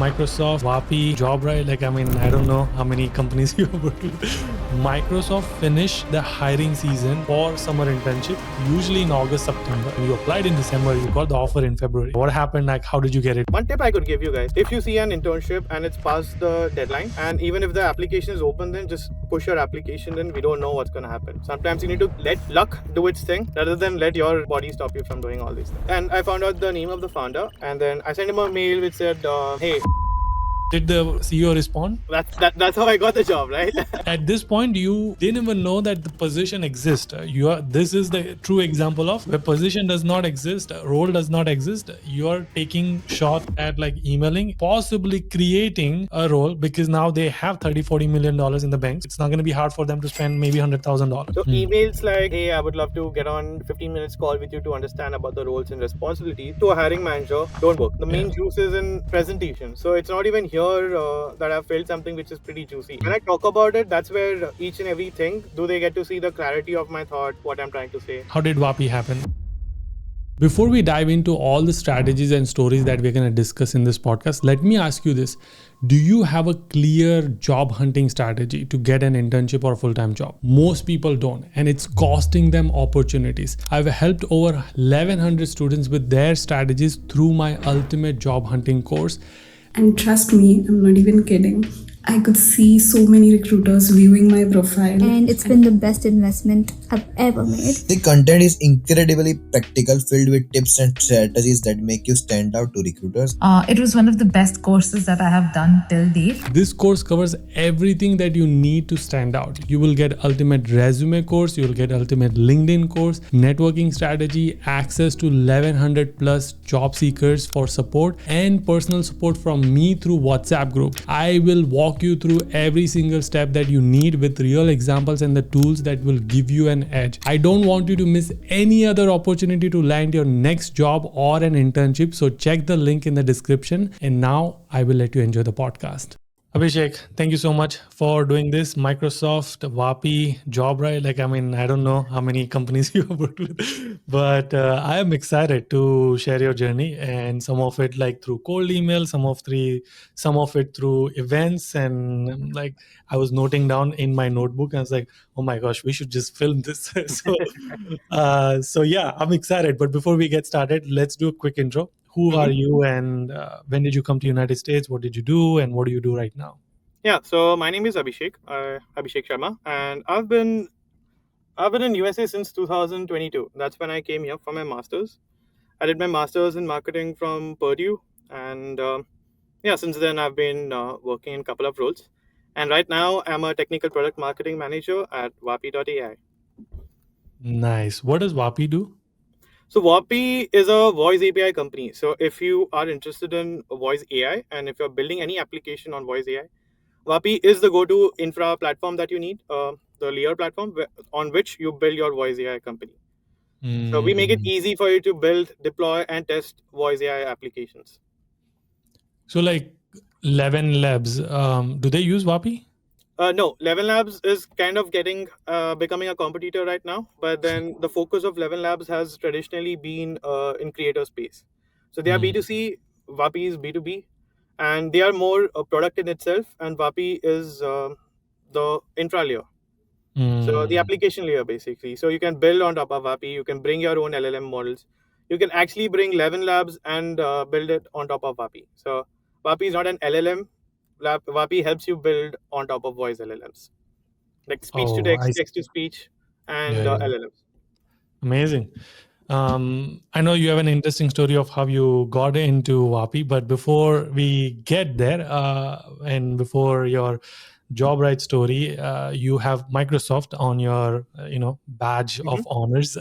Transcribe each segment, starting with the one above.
Microsoft, Vapi, JobRight. I don't know how many companies you have worked with. Microsoft finished the hiring season for summer internship, usually in August, September. You applied in December, you got the offer in February. What happened? How did you get it? One tip I could give you guys, if you see an internship and it's past the deadline, and even if the application is open, then just push your application in. We don't know what's going to happen. Sometimes you need to let luck do its thing rather than let your body stop you from doing all these things. And I found out the name of the founder, and then I sent him a mail which said, hey, did the CEO respond? That's how I got the job, right? At this point, you didn't even know that the position exists. This is the true example of where position does not exist, role does not exist. You are taking shot at emailing, possibly creating a role, because now they have $30-40 million in the bank. It's not going to be hard for them to spend maybe $100,000. So emails like, hey, I would love to get on 15 minutes call with you to understand about the roles and responsibilities to a hiring manager don't work. The main juice is in presentation. So it's not even here that I've felt something which is pretty juicy. When I talk about it, that's where each and everything, do they get to see the clarity of my thought, what I'm trying to say. How did Vapi happen? Before we dive into all the strategies and stories that we're going to discuss in this podcast, let me ask you this. Do you have a clear job hunting strategy to get an internship or a full-time job? Most people don't, and it's costing them opportunities. I've helped over 1,100 students with their strategies through my ultimate job hunting course. And trust me, I'm not even kidding. I could see so many recruiters viewing my profile. And it's been the best investment I've ever made. The content is incredibly practical, filled with tips and strategies that make you stand out to recruiters. It was one of the best courses that I have done till date. This course covers everything that you need to stand out. You will get ultimate resume course, you will get ultimate LinkedIn course, networking strategy, access to 1,100 plus job seekers for support, and personal support from me through WhatsApp group. I will walk you through every single step that you need with real examples and the tools that will give you an edge. I don't want you to miss any other opportunity to land your next job or an internship. So check the link in the description. And now I will let you enjoy the podcast. Abhishek, thank you so much for doing this. Microsoft, Vapi, JobRight. I don't know how many companies you have worked with, but I am excited to share your journey, and some of it through cold email, some of it through events, and I was noting down in my notebook. And I was like, oh my gosh, we should just film this. So yeah, I'm excited. But before we get started, let's do a quick intro. Who are you, and when did you come to United States? What did you do, and what do you do right now? Yeah, so my name is Abhishek, Abhishek Sharma, and I've been in USA since 2022. That's when I came here for my master's. I did my master's in marketing from Purdue, and since then I've been working in a couple of roles. And right now I'm a technical product marketing manager at Vapi AI. Nice. What does Vapi do? So Vapi is a voice API company. So if you are interested in voice AI, and if you're building any application on voice AI, Vapi is the go-to infra platform that you need, the layer platform on which you build your voice AI company. So we make it easy for you to build, deploy, and test voice AI applications. So 11 Labs, do they use Vapi? No, 11 Labs is kind of becoming a competitor right now. But then the focus of 11 Labs has traditionally been in creator space. So they are B2C, Vapi is B2B, and they are more a product in itself. And Vapi is the infra layer. So the application layer, basically. So you can build on top of Vapi. You can bring your own LLM models. You can actually bring 11 Labs and build it on top of Vapi. So Vapi is not an LLM. Vapi helps you build on top of voice LLMs, like speech to text, text to speech, and LLMs. Amazing. I know you have an interesting story of how you got into Vapi, but before we get there, and before your JobRight story, you have Microsoft on your badge of honors.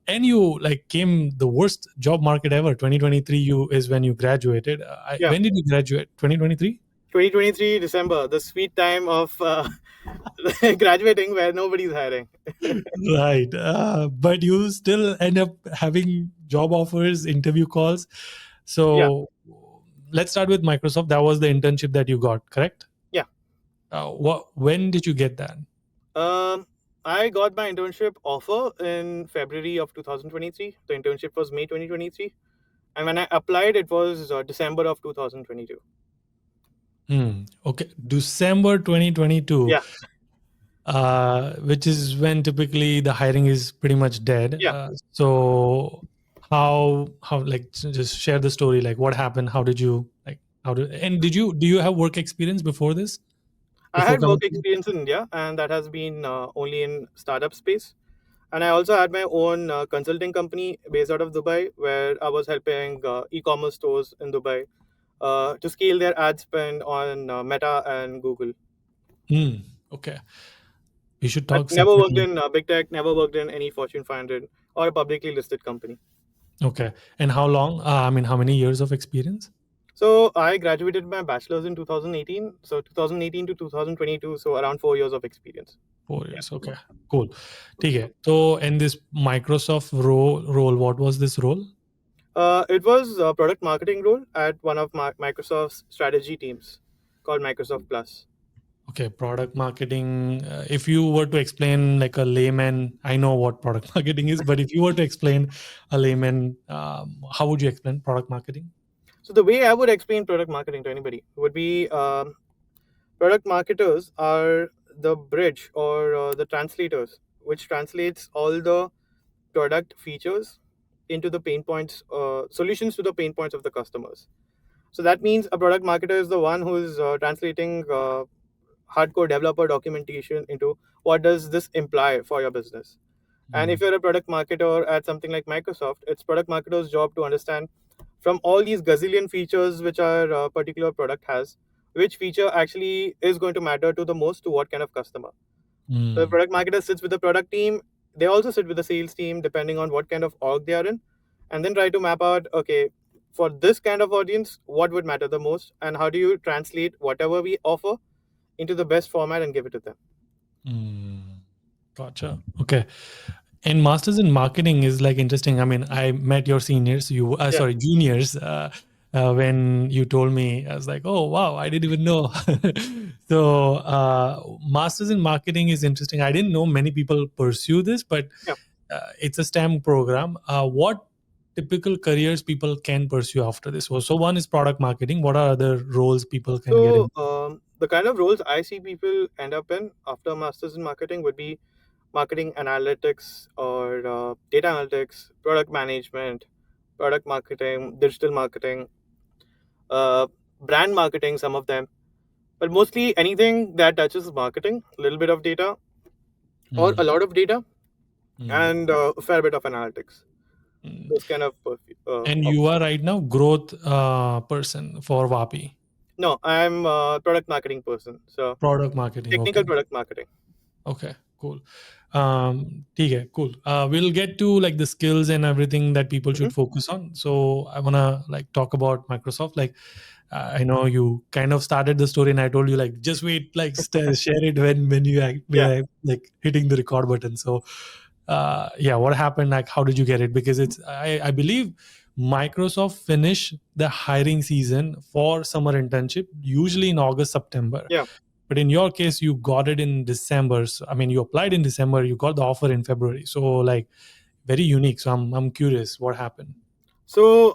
And you came the worst job market ever. 2023 is when you graduated. When did you graduate? 2023? 2023 December, the sweet time of graduating where nobody's hiring. Right. But you still end up having job offers, interview calls. So let's start with Microsoft. That was the internship that you got, correct? Yeah. When did you get that? I got my internship offer in February of 2023. The internship was May 2023. And when I applied, it was December of 2022. Okay, December 2022. Yeah, Which is when typically the hiring is pretty much dead. yeah. So how like just share the story, like what happened, how did you like how did and do you have work experience before this, I before had coming work to? experience in India, and that has been only in startup space. And I also had my own consulting company based out of Dubai, where I was helping e-commerce stores in Dubai to scale their ad spend on Meta and Google. Okay, we should But talk never worked separately. in big tech, never worked in any Fortune 500 or a publicly listed company. Okay, and how long, I mean, how many years of experience? So I graduated my bachelor's in 2018. So 2018 to 2022, so around 4 years of experience. 4 years. Okay, cool. Okay, so in this Microsoft role, what was this role? It was a product marketing role at one of Microsoft's strategy teams called Microsoft Plus. Okay, product marketing. If you were to explain like a layman, I know what product marketing is, but if you were to explain a layman, how would you explain product marketing? So the way I would explain product marketing to anybody would be product marketers are the bridge or the translators, which translates all the product features into the pain points, solutions to the pain points of the customers. So that means a product marketer is the one who is translating hardcore developer documentation into what does this imply for your business. And if you're a product marketer at something like Microsoft, it's product marketer's job to understand from all these gazillion features which our particular product has, which feature actually is going to matter to the most to what kind of customer. So the Mm, product marketer sits with the product team. They also sit with the sales team, depending on what kind of org they are in, and then try to map out, okay, for this kind of audience, what would matter the most, and how do you translate whatever we offer into the best format and give it to them. mm. Gotcha. Okay. And masters in marketing is like interesting. I mean, I met your seniors, Yeah. sorry, juniors, when you told me. I was like, oh wow, I didn't even know. So masters in marketing is interesting. I didn't know many people pursue this, but Yeah. it's a STEM program. What typical careers people can pursue after this? So one is product marketing. What are other roles people can get So in? the kind of roles I see people end up in after masters in marketing would be marketing analytics or data analytics, product management, product marketing, digital marketing, uh, brand marketing, some of them, but mostly anything that touches marketing, a little bit of data or a Mm, lot of data, mm, and a fair bit of analytics. mm. Those kind of And you options. are right now growth person for Vapi. No, I'm a product marketing person. So Product marketing. technical Okay. product marketing. Okay. Cool. ठीक है, cool. We'll get to like the skills and everything that people Mhm. should focus on. So I wanna like talk about Microsoft. Like I know you kind of started the story, and I told you like just wait, like share it when you when Yeah. I like hitting the record button. So yeah, what happened? Like how did you get it? Because it's I believe Microsoft finish the hiring season for summer internship usually in August September. Yeah. But in your case, you got it in December. So, I mean, you applied in December, you got the offer in February. So, like, very unique. So, I'm curious what happened. So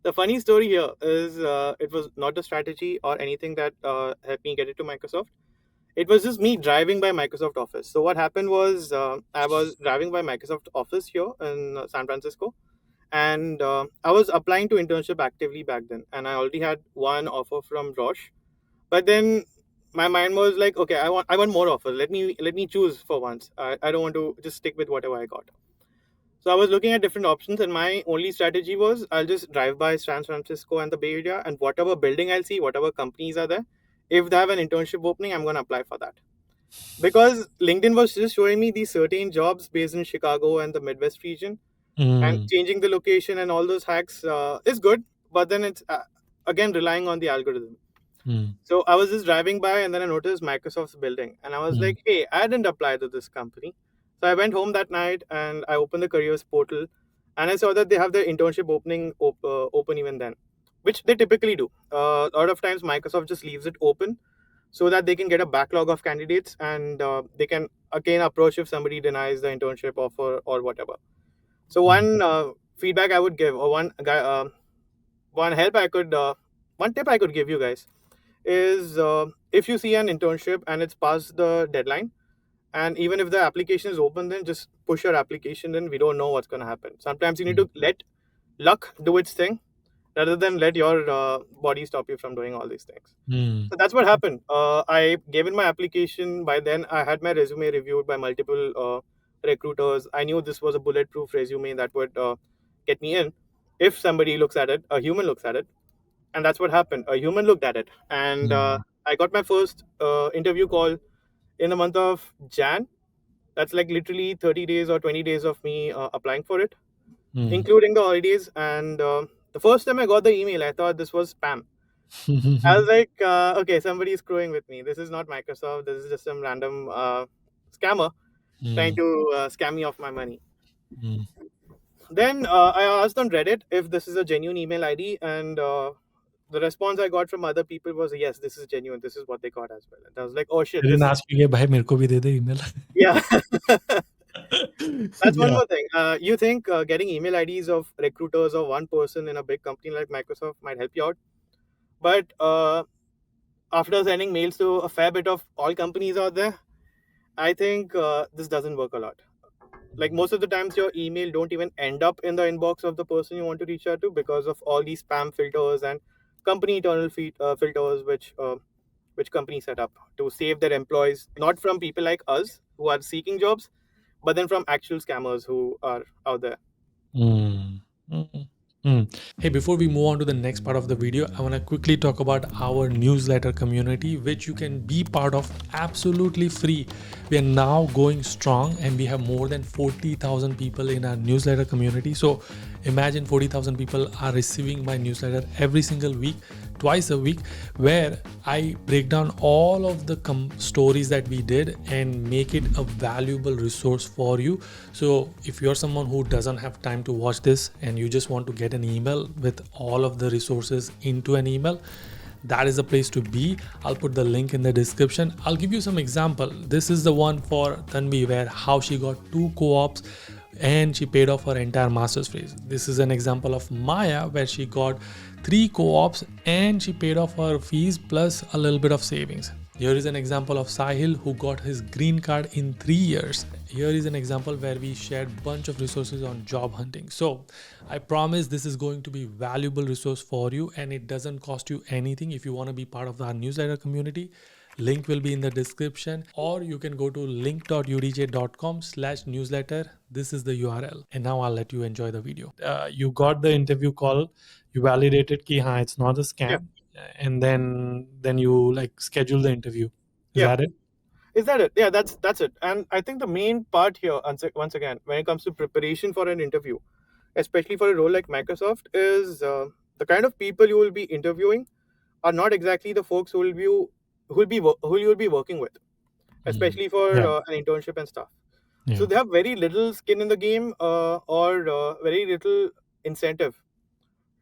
the funny story here is it was not a strategy or anything that helped me get it to Microsoft. It was just me driving by Microsoft office. So what happened was I was driving by Microsoft office here in San Francisco, and I was applying to internship actively back then, and I already had one offer from Roche. But then my mind was like, okay, I want more offers. Let me choose for once. I don't want to just stick with whatever I got. So I was looking at different options, and my only strategy was I'll just drive by San Francisco and the Bay Area, and whatever building I'll see, whatever companies are there, if they have an internship opening, I'm going to apply for that. Because LinkedIn was just showing me these certain jobs based in Chicago and the Midwest region, and Mm, changing the location and all those hacks is good, but then it's again relying on the algorithm. mm, So I was just driving by, and then I noticed Microsoft's building, and I was mm, like, "Hey, I didn't apply to this company." So I went home that night and I opened the careers portal, and I saw that they have their internship opening open even then, which they typically do. A lot of times, Microsoft just leaves it open so that they can get a backlog of candidates, and they can again approach if somebody denies the internship offer or whatever. So mm, one feedback I would give, or one help I could, one tip I could give you guys is, if you see an internship and it's past the deadline, and even if the application is open, then just push your application in. We don't know what's going to happen. Sometimes you need to let luck do its thing rather than let your body stop you from doing all these things. Mm. So that's what happened. I gave in my application. By then, I had my resume reviewed by multiple recruiters. I knew this was a bulletproof resume that would get me in if somebody looks at it, a human looks at it. And that's what happened. A human looked at it. And I got my first interview call in the month of Jan. That's like literally 30 days or 20 days of me applying for it, including the holidays. And the first time I got the email, I thought this was spam. I was like, okay, somebody's screwing with me. This is not Microsoft. This is just some random scammer trying to scam me of my money. Then I asked on Reddit if this is a genuine email ID, and the response I got from other people was, yes, this is genuine. This is what they got as well. And I was like, oh shit, They this didn't is, ask you, "Bhai, mere ko bhi de de email." yeah. That's one Yeah. more thing. You think getting email IDs of recruiters or one person in a big company like Microsoft might help you out, but after sending mails to a fair bit of all companies out there, I think this doesn't work a lot. Like most of the times, your email don't even end up in the inbox of the person you want to reach out to because of all these spam filters and company internal filters, which companies set up to save their employees, not from people like us who are seeking jobs, but then from actual scammers who are out there. Mm. Mm. Mm. Hey, before we move on to the next part of the video, I want to quickly talk about our newsletter community, which you can be part of absolutely free. We are now going strong and we have more than 40,000 people in our newsletter community. So imagine 40,000 people are receiving my newsletter every single week, twice a week, where I break down all of the stories that we did and make it a valuable resource for you. So if you're someone who doesn't have time to watch this and you just want to get an email with all of the resources into an email, that is the place to be. I'll put the link in the description. I'll give you some example. This is the one for Tanvi, where how she got 2 co-ops and she paid off her entire master's fees. This is an example of Maya, where she got 3 co-ops and she paid off her fees plus a little bit of savings. Here is an example of Sahil, who got his green card in 3 years. Here is an example where we shared bunch of resources on job hunting. So I promise this is going to be valuable resource for you, and it doesn't cost you anything. If you want to be part of our newsletter community, link will be in the description, or you can go to link.udj.com/newsletter. This is the URL. And now I'll let you enjoy the video. You got the interview call, you validated ki haan, it's not a scam. And then you like schedule the interview. Is that it? Is that it? Yeah, that's it. And I think the main part here, once again, when it comes to preparation for an interview, especially for a role like Microsoft, is the kind of people you will be interviewing are not exactly the folks who you will be working with, especially for an internship and stuff. So they have very little skin in the game, or very little incentive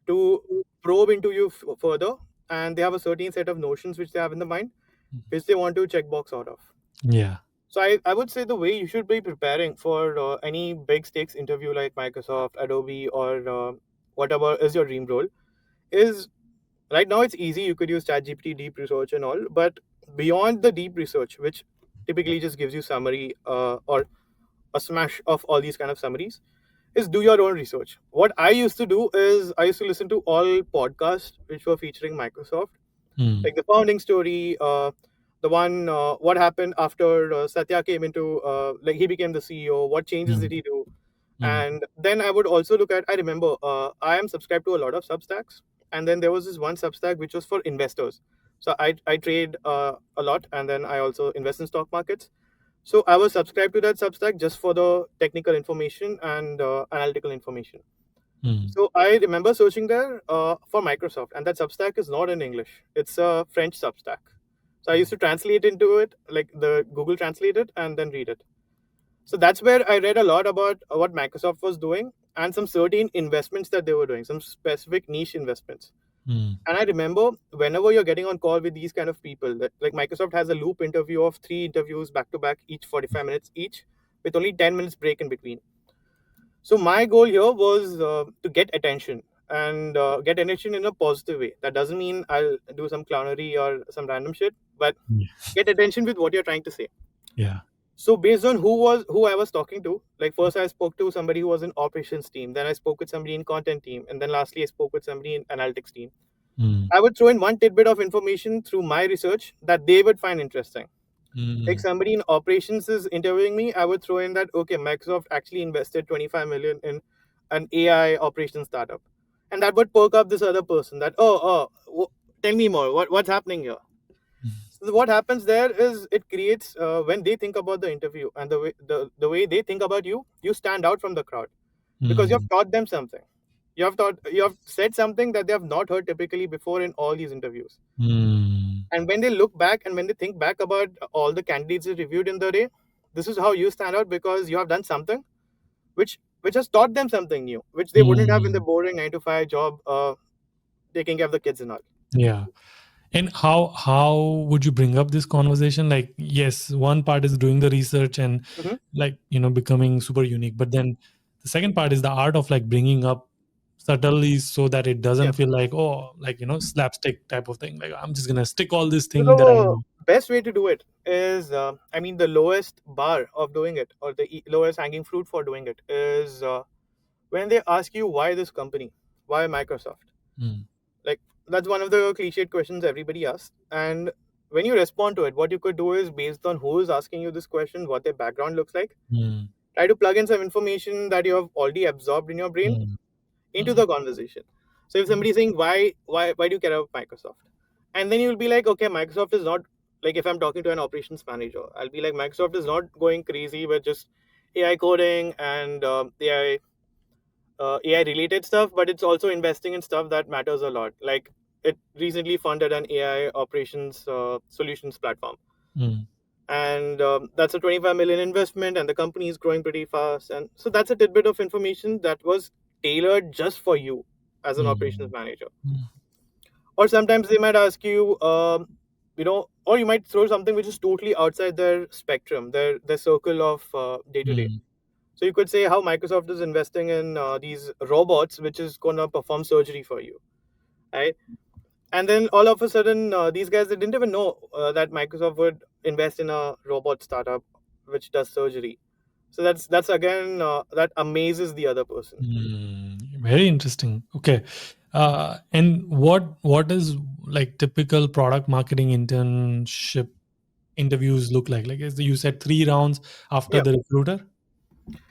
to probe into you further, and they have a certain set of notions which they have in the mind, which they want to check box out of. Yeah. So I would say the way you should be preparing for any big stakes interview like Microsoft, Adobe, or whatever is your dream role is, right now it's easy. You could use ChatGPT, deep research and all, but beyond the deep research, which typically just gives you summary or a smash of all these kind of summaries, is do your own research. What I used to do is I used to listen to all podcasts which were featuring Microsoft, like the founding story, the one what happened after Satya came into like he became the CEO, what changes did he do, and then I would also look at, I remember I am subscribed to a lot of Substacks, and then there was this one Substack which was for investors. So I trade a lot, and then I also invest in stock markets. So I was subscribed to that Substack just for the technical information and analytical information. So I remember searching there for Microsoft, and that Substack is not in English. It's a French Substack. So I used to translate into it, like the Google Translate it, and then read it. So that's where I read a lot about what Microsoft was doing and some certain investments that they were doing, some specific niche investments. And I remember whenever you're getting on call with these kind of people, that like Microsoft has a loop interview of 3 interviews back to back, each 45 minutes each, with only 10 minutes break in between. So my goal here was to get attention and get attention in a positive way. That doesn't mean I'll do some clownery or some random shit, but get attention with what you're trying to say. Yeah. So based on who I was talking to, like first I spoke to somebody who was in operations team, then I spoke with somebody in content team, and then lastly I spoke with somebody in analytics team. I would throw in one tidbit of information through my research that they would find interesting. Like somebody in operations is interviewing me, I would throw in that okay, Microsoft actually invested 25 million in an AI operations startup, and that would perk up this other person. That tell me more. What's happening here? So what happens there is it creates when they think about the interview and the way they think about you, you stand out from the crowd because you have taught them something. You have said something that they have not heard typically before in all these interviews. And when they look back and when they think back about all the candidates they reviewed in the day, this is how you stand out because you have done something which has taught them something new, which they wouldn't have in the boring 9 to 5 job, taking care of the kids and all. Yeah. And how would you bring up this conversation? Like, yes, one part is doing the research and like, becoming super unique. But then the second part is the art of like bringing up subtly so that it doesn't feel like, slapstick type of thing. Like, I'm just going to stick all this thing that I know. Best way to do it is, the lowest bar of doing it or the lowest hanging fruit for doing it is when they ask you why this company, why Microsoft. Like that's one of the cliched questions everybody asks. And when you respond to it, what you could do is based on who is asking you this question, what their background looks like, try to plug in some information that you have already absorbed in your brain into the conversation. So if somebody's saying why do you care about Microsoft, and then you'll be like, okay, Microsoft is not like, if I'm talking to an operations manager, I'll be like, Microsoft is not going crazy with just AI coding and AI related stuff, but it's also investing in stuff that matters a lot. Like it recently funded an AI operations solutions platform. And that's a 25 million investment, and the company is growing pretty fast. And so that's a tidbit of information that was tailored just for you as an operations manager. Or sometimes they might ask you, or you might throw something which is totally outside their spectrum, their circle of day to day. So you could say how Microsoft is investing in these robots, which is going to perform surgery for you, right? And then all of a sudden, these guys, they didn't even know that Microsoft would invest in a robot startup which does surgery. So that's again that amazes the other person. Very interesting. Okay. And what is like typical product marketing internship interviews look like? Like you said 3 rounds after the recruiter?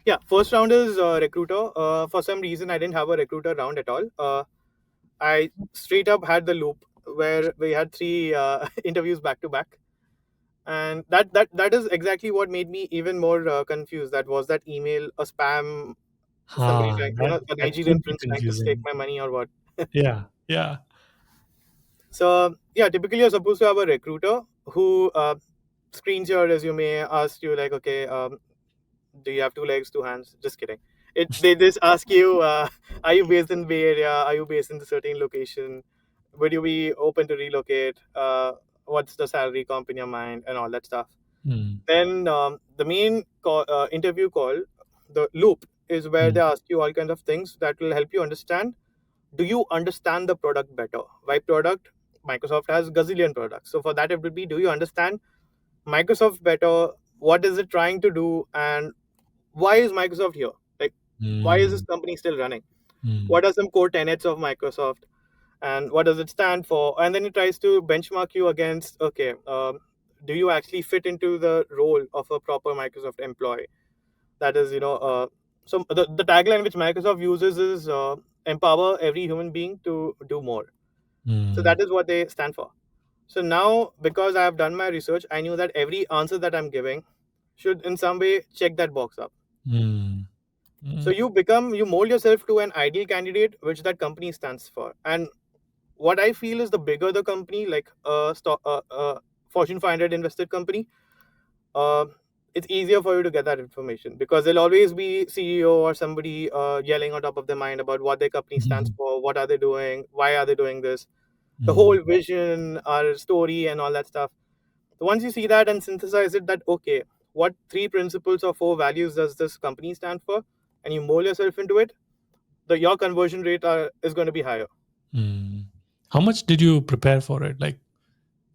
Yeah, first round is recruiter. For some reason, I didn't have a recruiter round at all. I straight up had the loop where we had 3 interviews back to back, and that is exactly what made me even more confused. That was that email a spam? Somebody trying, a that Nigerian could be prince trying to stake confusing. my money or what? Yeah. So yeah, typically you're supposed to have a recruiter who screens your resume, asks you like, okay, do you have 2 legs, 2 hands? Just kidding. They just ask you, are you based in Bay Area? Are you based in a certain location? Would you be open to relocate? What's the salary comp in your mind and all that stuff? Then the main interview call, the loop, is where they ask you all kinds of things that will help you understand. Do you understand the product better? Why product? Microsoft has gazillion products. So for that, it would be, do you understand Microsoft better? What is it trying to do? And why is Microsoft here? Like, why is this company still running? What are some core tenets of Microsoft? And what does it stand for? And then it tries to benchmark you against, okay, do you actually fit into the role of a proper Microsoft employee? That is, so the tagline which Microsoft uses is empower every human being to do more. So that is what they stand for. So now, because I have done my research, I knew that every answer that I'm giving should in some way check that box up. So you mold yourself to an ideal candidate, which that company stands for. And what I feel is the bigger the company, like Fortune 500 invested company, it's easier for you to get that information because there'll always be CEO or somebody yelling on top of their mind about what their company stands for, what are they doing, why are they doing this, the whole vision, our story, and all that stuff. So once you see that and synthesize it, that okay, what 3 principles or 4 values does this company stand for, and you mold yourself into it, your conversion rate is going to be higher. How much did you prepare for it? Like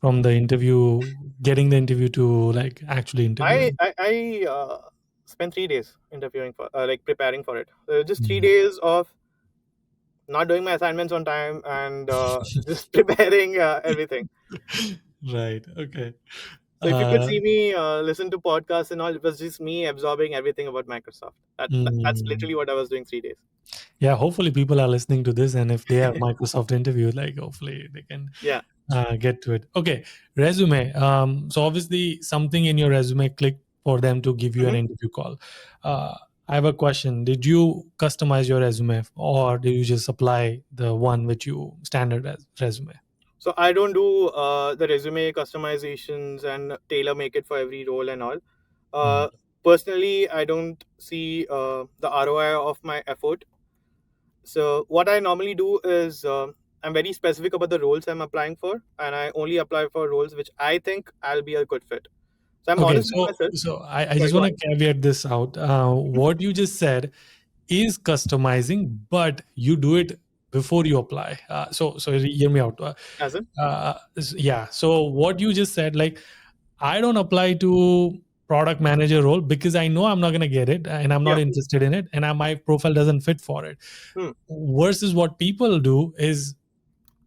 from the interview, getting the interview to like actually interviewing? I spent 3 days interviewing for like preparing for it. Just 3 Mm. days of not doing my assignments on time and just preparing everything. Right. Okay. So if you could see me listen to podcasts and all, it was just me absorbing everything about Microsoft. That's literally what I was doing 3 days. Yeah. Hopefully, people are listening to this, and if they have Microsoft interview, like hopefully they can Yeah. get to it. Okay. Resume. So obviously, something in your resume clicked for them to give you an Mhm. interview call. I have a question. Did you customize your resume, or did you just apply the one which you standard resume? So I don't do the resume customizations and tailor make it for every role and all. Mm. Personally, I don't see the ROI of my effort. So what I normally do is I'm very specific about the roles I'm applying for, and I only apply for roles which I think I'll be a good fit. So I'm Okay, honest with so myself. I Sorry, just go want ahead. to caveat this out. What you just said is customizing, but you do it before you apply. So hear me out. As in, Yeah. So what you just said, like, I don't apply to product manager role because I know I'm not going to get it and I'm not yeah. interested in it, and my profile doesn't fit for it. Hmm. Versus what people do is,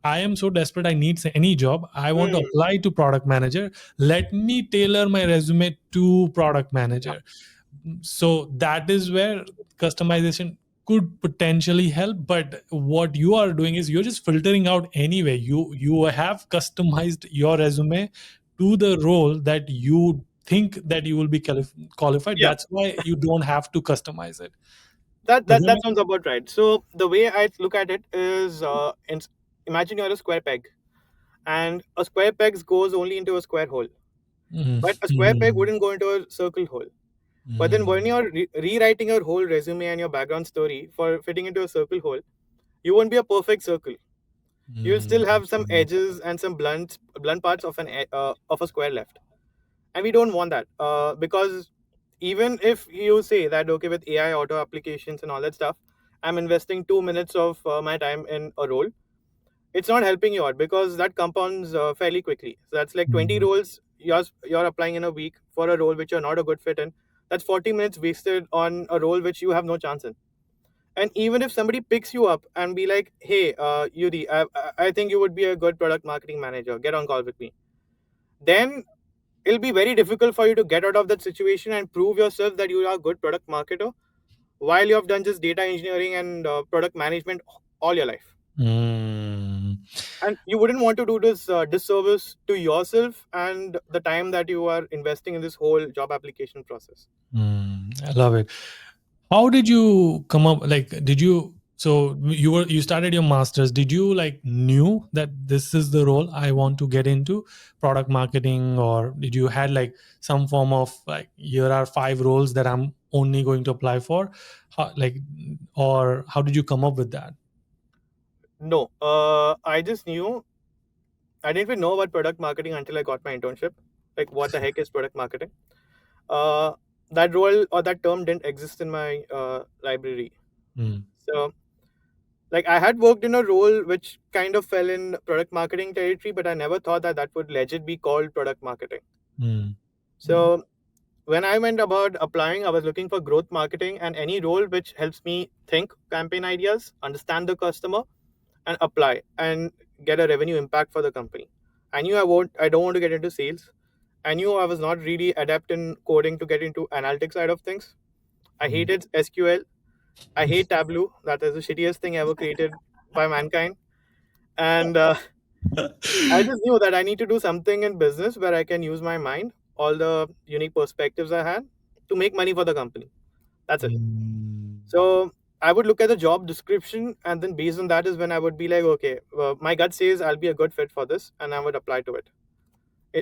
I am so desperate, I need any job. I want to Hmm. apply to product manager. Let me tailor my resume to product Yeah. manager. So that is where customization could potentially help. But what you are doing is you're just filtering out anyway. You have customized your resume to the role that you think that you will be qualified. Yeah. That's why you don't have to customize it. That, Does that that that make sounds about right. So the way I look at it is, imagine you're a square peg, and a square peg goes only into a square hole, but a square peg mm, wouldn't go into a circle hole. But then when mm, you're rewriting your whole resume and your background story for fitting into a circle hole, you won't be a perfect circle. You'll still have some mm, edges and some blunt parts of of a square left, and we don't want that because even if you say that okay, with AI auto applications and all that stuff, I'm investing 2 minutes of my time in a role, it's not helping you out because that compounds fairly quickly. So that's like 20 mm, roles you're applying in a week for a role which you're not a good fit in. That's 40 minutes wasted on a role which you have no chance in. And even if somebody picks you up and be like, hey, Yudi, I think you would be a good product marketing manager, get on call with me, then it'll be very difficult for you to get out of that situation and prove yourself that you are a good product marketer while you have done just data engineering and product management all your life. mm. And you wouldn't want to do this disservice to yourself and the time that you are investing in this whole job application process. I love it. How did you come up? Like, did you? So you started your masters. Did you like knew that this is the role I want to get into, product marketing, or did you had like some form of like here are 5 roles that I'm only going to apply for, like, or how did you come up with that? No, I just knew, I didn't even know about product marketing until I got my internship. Like, what the heck is product marketing? Uh, that role or that term didn't exist in my library. Mm, So, like, I had worked in a role which kind of fell in product marketing territory, but I never thought that that would legit be called product marketing. mm, mm, So, when I went about applying, I was looking for growth marketing and any role which helps me think campaign ideas, understand the customer, and apply and get a revenue impact for the company. I knew I don't want to get into sales. I knew I was not really adept in coding to get into analytics side of things. I mm. hated SQL. I hate Tableau. That is the shittiest thing ever created by mankind. And I just knew that I need to do something in business where I can use my mind, all the unique perspectives I had to make money for the company. That's it. Mm, So I would look at the job description, and then based on that is when I would be like, okay, my gut says I'll be a good fit for this, and I would apply to it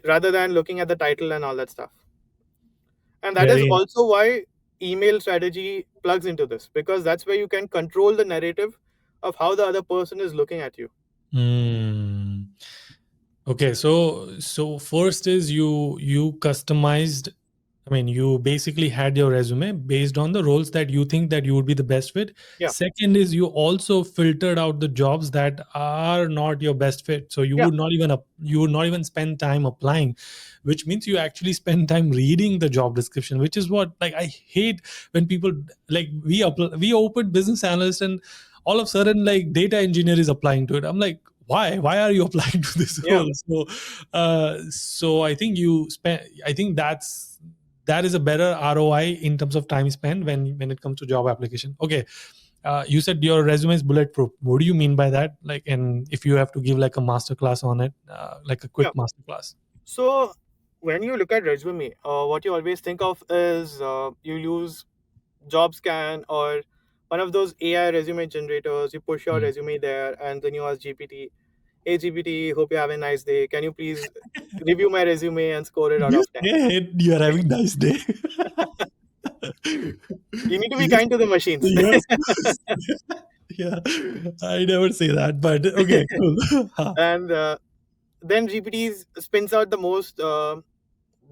rather than looking at the title and all that stuff. And that is very. also why email strategy plugs into this because that's where you can control the narrative of how the other person is looking at you. Mm. Okay, so first is you customized I mean, you basically had your resume based on the roles that you think that you would be the best fit. Yeah. Second is you also filtered out the jobs that are not your best fit. So you Yeah. would not even spend time applying, which means you actually spend time reading the job description, which is what, like, I hate when people, like, we open business analyst and all of a sudden, like, data engineer is applying to it. I'm like, why are you applying to this Yeah. role? So I think that is a better ROI in terms of time spent when it comes to job application. Okay. You said your resume is bulletproof. What do you mean by that? Like, and if you have to give like a masterclass on it, like a quick Yeah. masterclass. So when you look at resume, what you always think of is you use JobScan or one of those AI resume generators. You push your Mm. resume there, and then you ask GPT, "Hey GPT, hope you have a nice day. Can you please review my resume and score it out You of 10?" said you are having nice day. You need to be Yes. kind to the machines. Yes. Yeah, I never say that, but okay, cool. Huh. And then GPT spins out the most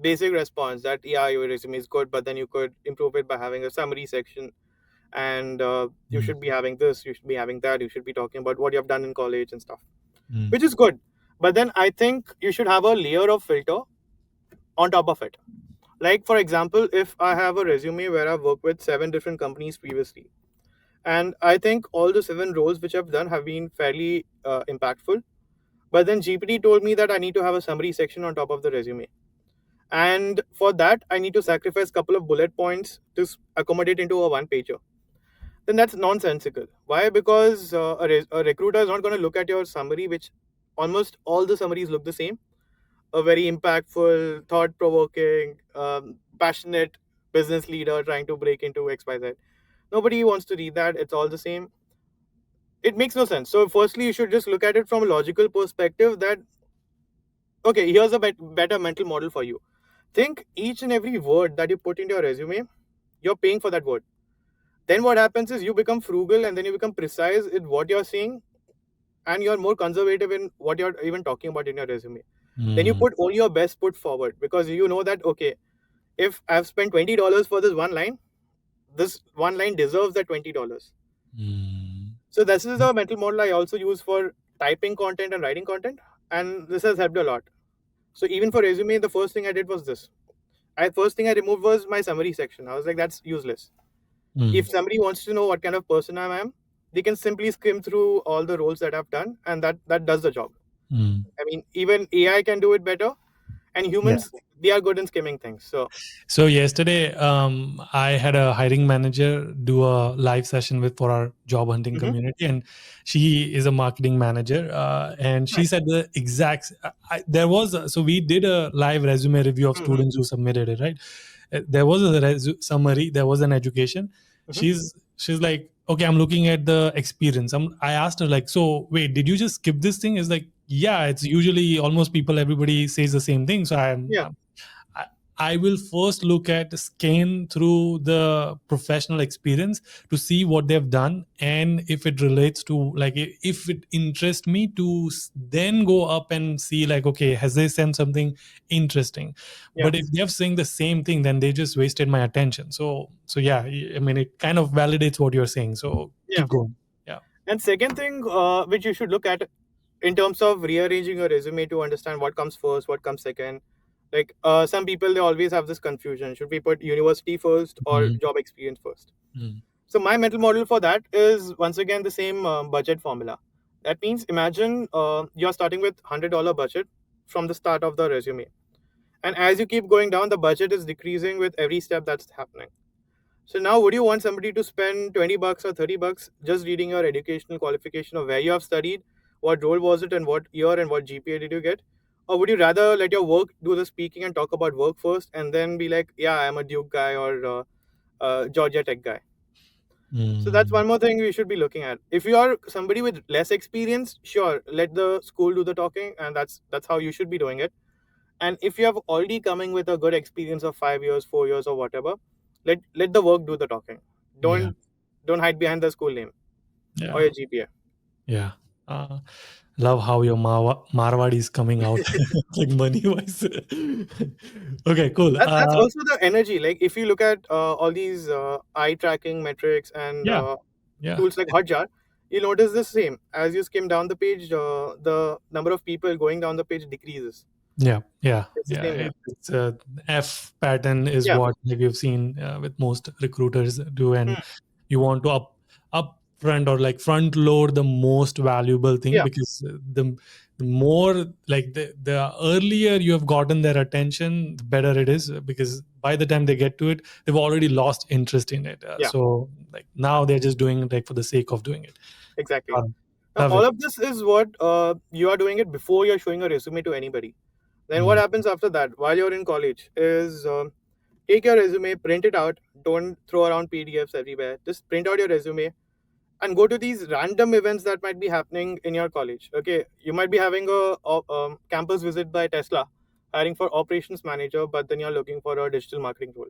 basic response that, yeah, your resume is good, but then you could improve it by having a summary section, and you Mm, should be having this, you should be having that, you should be talking about what you have done in college and stuff, mm, which is good. But then I think you should have a layer of filter on top of it. Like, for example, if I have a resume where I've worked with 7 different companies previously, and I think all the 7 roles which I've done have been fairly impactful, but then GPT told me that I need to have a summary section on top of the resume. And for that, I need to sacrifice a couple of bullet points to accommodate into a one pager. Then that's nonsensical. Why? Because a recruiter is not going to look at your summary, which almost all the summaries look the same. A very impactful, thought provoking, passionate business leader trying to break into XYZ. Nobody wants to read that. It's all the same. It makes no sense. So, firstly, you should just look at it from a logical perspective that, okay, here's a better mental model for you. Think each and every word that you put into your resume, you're paying for that word. Then what happens is you become frugal and then you become precise in what you're saying, and you're more conservative in what you're even talking about in your resume. Then you mm, put only your best foot forward because you know that, okay, if I've spent $20 for this one line deserves that $20. mm. So this is the mental model I also use for typing content and writing content, and this has helped a lot. So even for resume, the first thing I did was this. First thing I removed was my summary section. I was like, that's useless. Mm, If somebody wants to know what kind of person I am, they can simply skim through all the roles that I've done, and that does the job. mm. I mean, even AI can do it better, and humans, they are good in skimming things. So yesterday, I had a hiring manager do a live session for our job hunting Mhm. community, and she is a marketing manager, and she Nice. said the exact. There was so we did a live resume review of Mhm. students who submitted it, right? There was a summary, there was an education. Mhm. She's like, okay, I'm looking at the experience. I asked her, like, so wait, did you just skip this thing? It's like, yeah, it's usually almost everybody says the same thing. So Yeah. I, I will first look at scan through the professional experience to see what they've done, and if it relates to, like, if it interests me to then go up and see, like, okay, has they sent something interesting? Yeah. But if they're saying the same thing, then they just wasted my attention. So yeah, I mean, it kind of validates what you're saying. So Yeah. keep going. Yeah. And second thing, which you should look at in terms of rearranging your resume to understand what comes first, what comes second. Like some people, they always have this confusion: should we put university first or Mm, job experience first? mm, So my mental model for that is once again the same budget formula. That means imagine you're starting with $100 budget from the start of the resume, and as you keep going down, the budget is decreasing with every step that's happening. So now, would you want somebody to spend $20 or $30 just reading your educational qualification of where you have studied, what role was it, and what year and what GPA did you get? Or would you rather let your work do the speaking and talk about work first, and then be like, yeah, I'm a Duke guy or Georgia Tech guy? So that's mm. one more thing we should be looking at. If you are somebody with less experience, sure, let the school do the talking, and that's how you should be doing it. And if you have already coming with a good experience of 5 years, 4 years, or whatever, let the work do the talking. Yeah. Don't hide behind the school name or Yeah. your GPA. Yeah. Love how your Marwadi is coming out like money wise. Okay, cool. That's also the energy. Like if you look at all these eye tracking metrics and Yeah, yeah, tools like Hotjar, you'll notice the same. As you skim down the page, the number of people going down the page decreases. yeah, yeah, It's the yeah, same yeah. here. It's F pattern is Yeah. what like we've seen with most recruiters do, and Hmm. you want to upfront or like front load the most valuable thing, Yeah. because the more like the earlier you have gotten their attention, the better it is, because by the time they get to it, they've already lost interest in it. Yeah. So like now they're just doing it like for the sake of doing it. Exactly. Now, Love all it. of this is what you are doing it before you're showing a resume to anybody. Then what Mm, happens after that while you're in college is take your resume, print it out. Don't throw around PDFs everywhere. Just print out your resume and go to these random events that might be happening in your college. Okay, you might be having a campus visit by Tesla, hiring for operations manager, but then you're looking for a digital marketing role.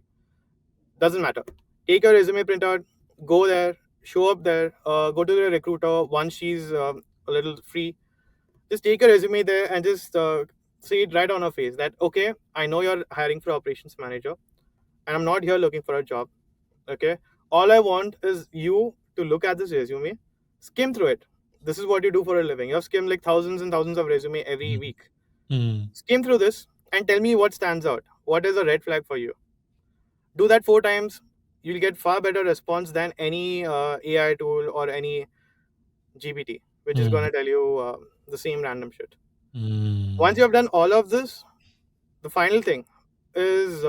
Doesn't matter. Take your resume printout, go there, show up there, go to the recruiter once she's a little free. Just take a resume there and just say it right on her face that, okay, I know you're hiring for operations manager and I'm not here looking for a job. Okay. All I want is you to look at this resume, skim through it. This is what you do for a living. You have skimmed like thousands and thousands of resume every mm, week. mm, Skim through this and tell me what stands out. What is a red flag for you? Do that 4 times. You'll get far better response than any AI tool or any GPT, which is going mm, to tell you the same random shit. Once mm, you have done all of this, the final thing is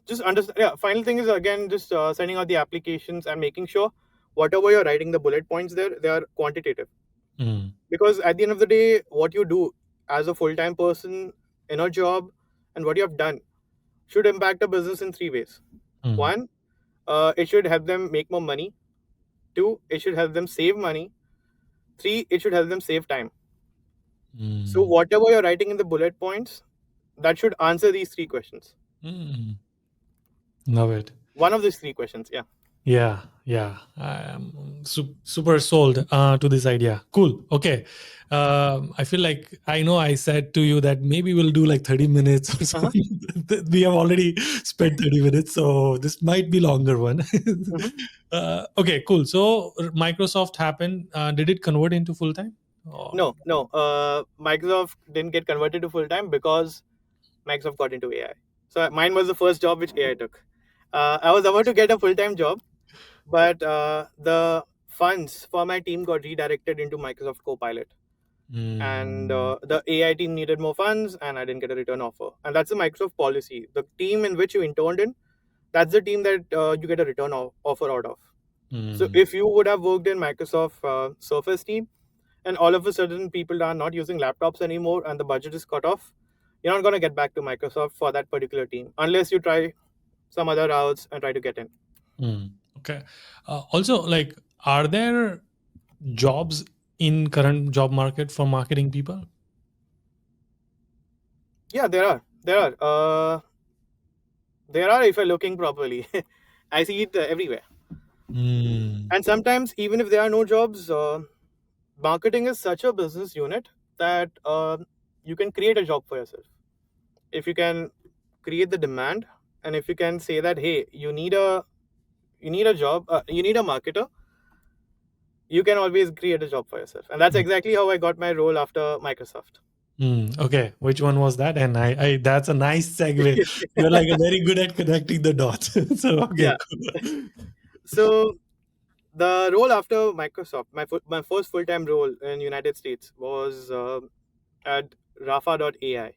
just understand. Yeah, final thing is again just sending out the applications and making sure whatever you're writing the bullet points there, they are quantitative. mm, Because at the end of the day, what you do as a full-time person in a job and what you have done should impact a business in 3 ways. mm, One, it should help them make more money. Two, it should help them save money. Three, it should help them save time. So mm. whatever you're writing in the bullet points, that should answer these 3 questions. Mm. Love it. One of these 3 questions, yeah. Yeah, yeah. I'm super sold to this idea. Cool. Okay. I feel like I know I said to you that maybe we'll do like 30 minutes or Uh-huh. something. We have already spent 30 minutes, so this might be longer one. Mhm. Okay, cool. So Microsoft happened. Did it convert into full time? No, no. Microsoft didn't get converted to full time because Microsoft got into AI. So mine was the first job which AI took. I was about to get a full time job, but the funds for my team got redirected into Microsoft Copilot. And the AI team needed more funds, and I didn't get a return offer. And that's the Microsoft policy. The team in which you interned in, that's the team that you get a return offer out of. So if you would have worked in Microsoft Surface team, and all of a sudden people are not using laptops anymore, and the budget is cut off, you're not going to get back to Microsoft for that particular team unless you try some other routes and try to get in. Okay. Also, like, are there jobs in current job market for marketing people? Yeah, there are. There are if you're looking properly. I see it everywhere. And sometimes, even if there are no jobs, marketing is such a business unit that you can create a job for yourself. If you can create the demand, and if you can say that, hey, you need a job, you need a marketer, you can always create a job for yourself. And that's exactly how I got my role after Microsoft. Okay, which one was that? And I that's a nice segue. You're like very good at connecting the dots. So okay, Yeah. cool. So the role after Microsoft, my first full-time role in United States was at Rafa.ai.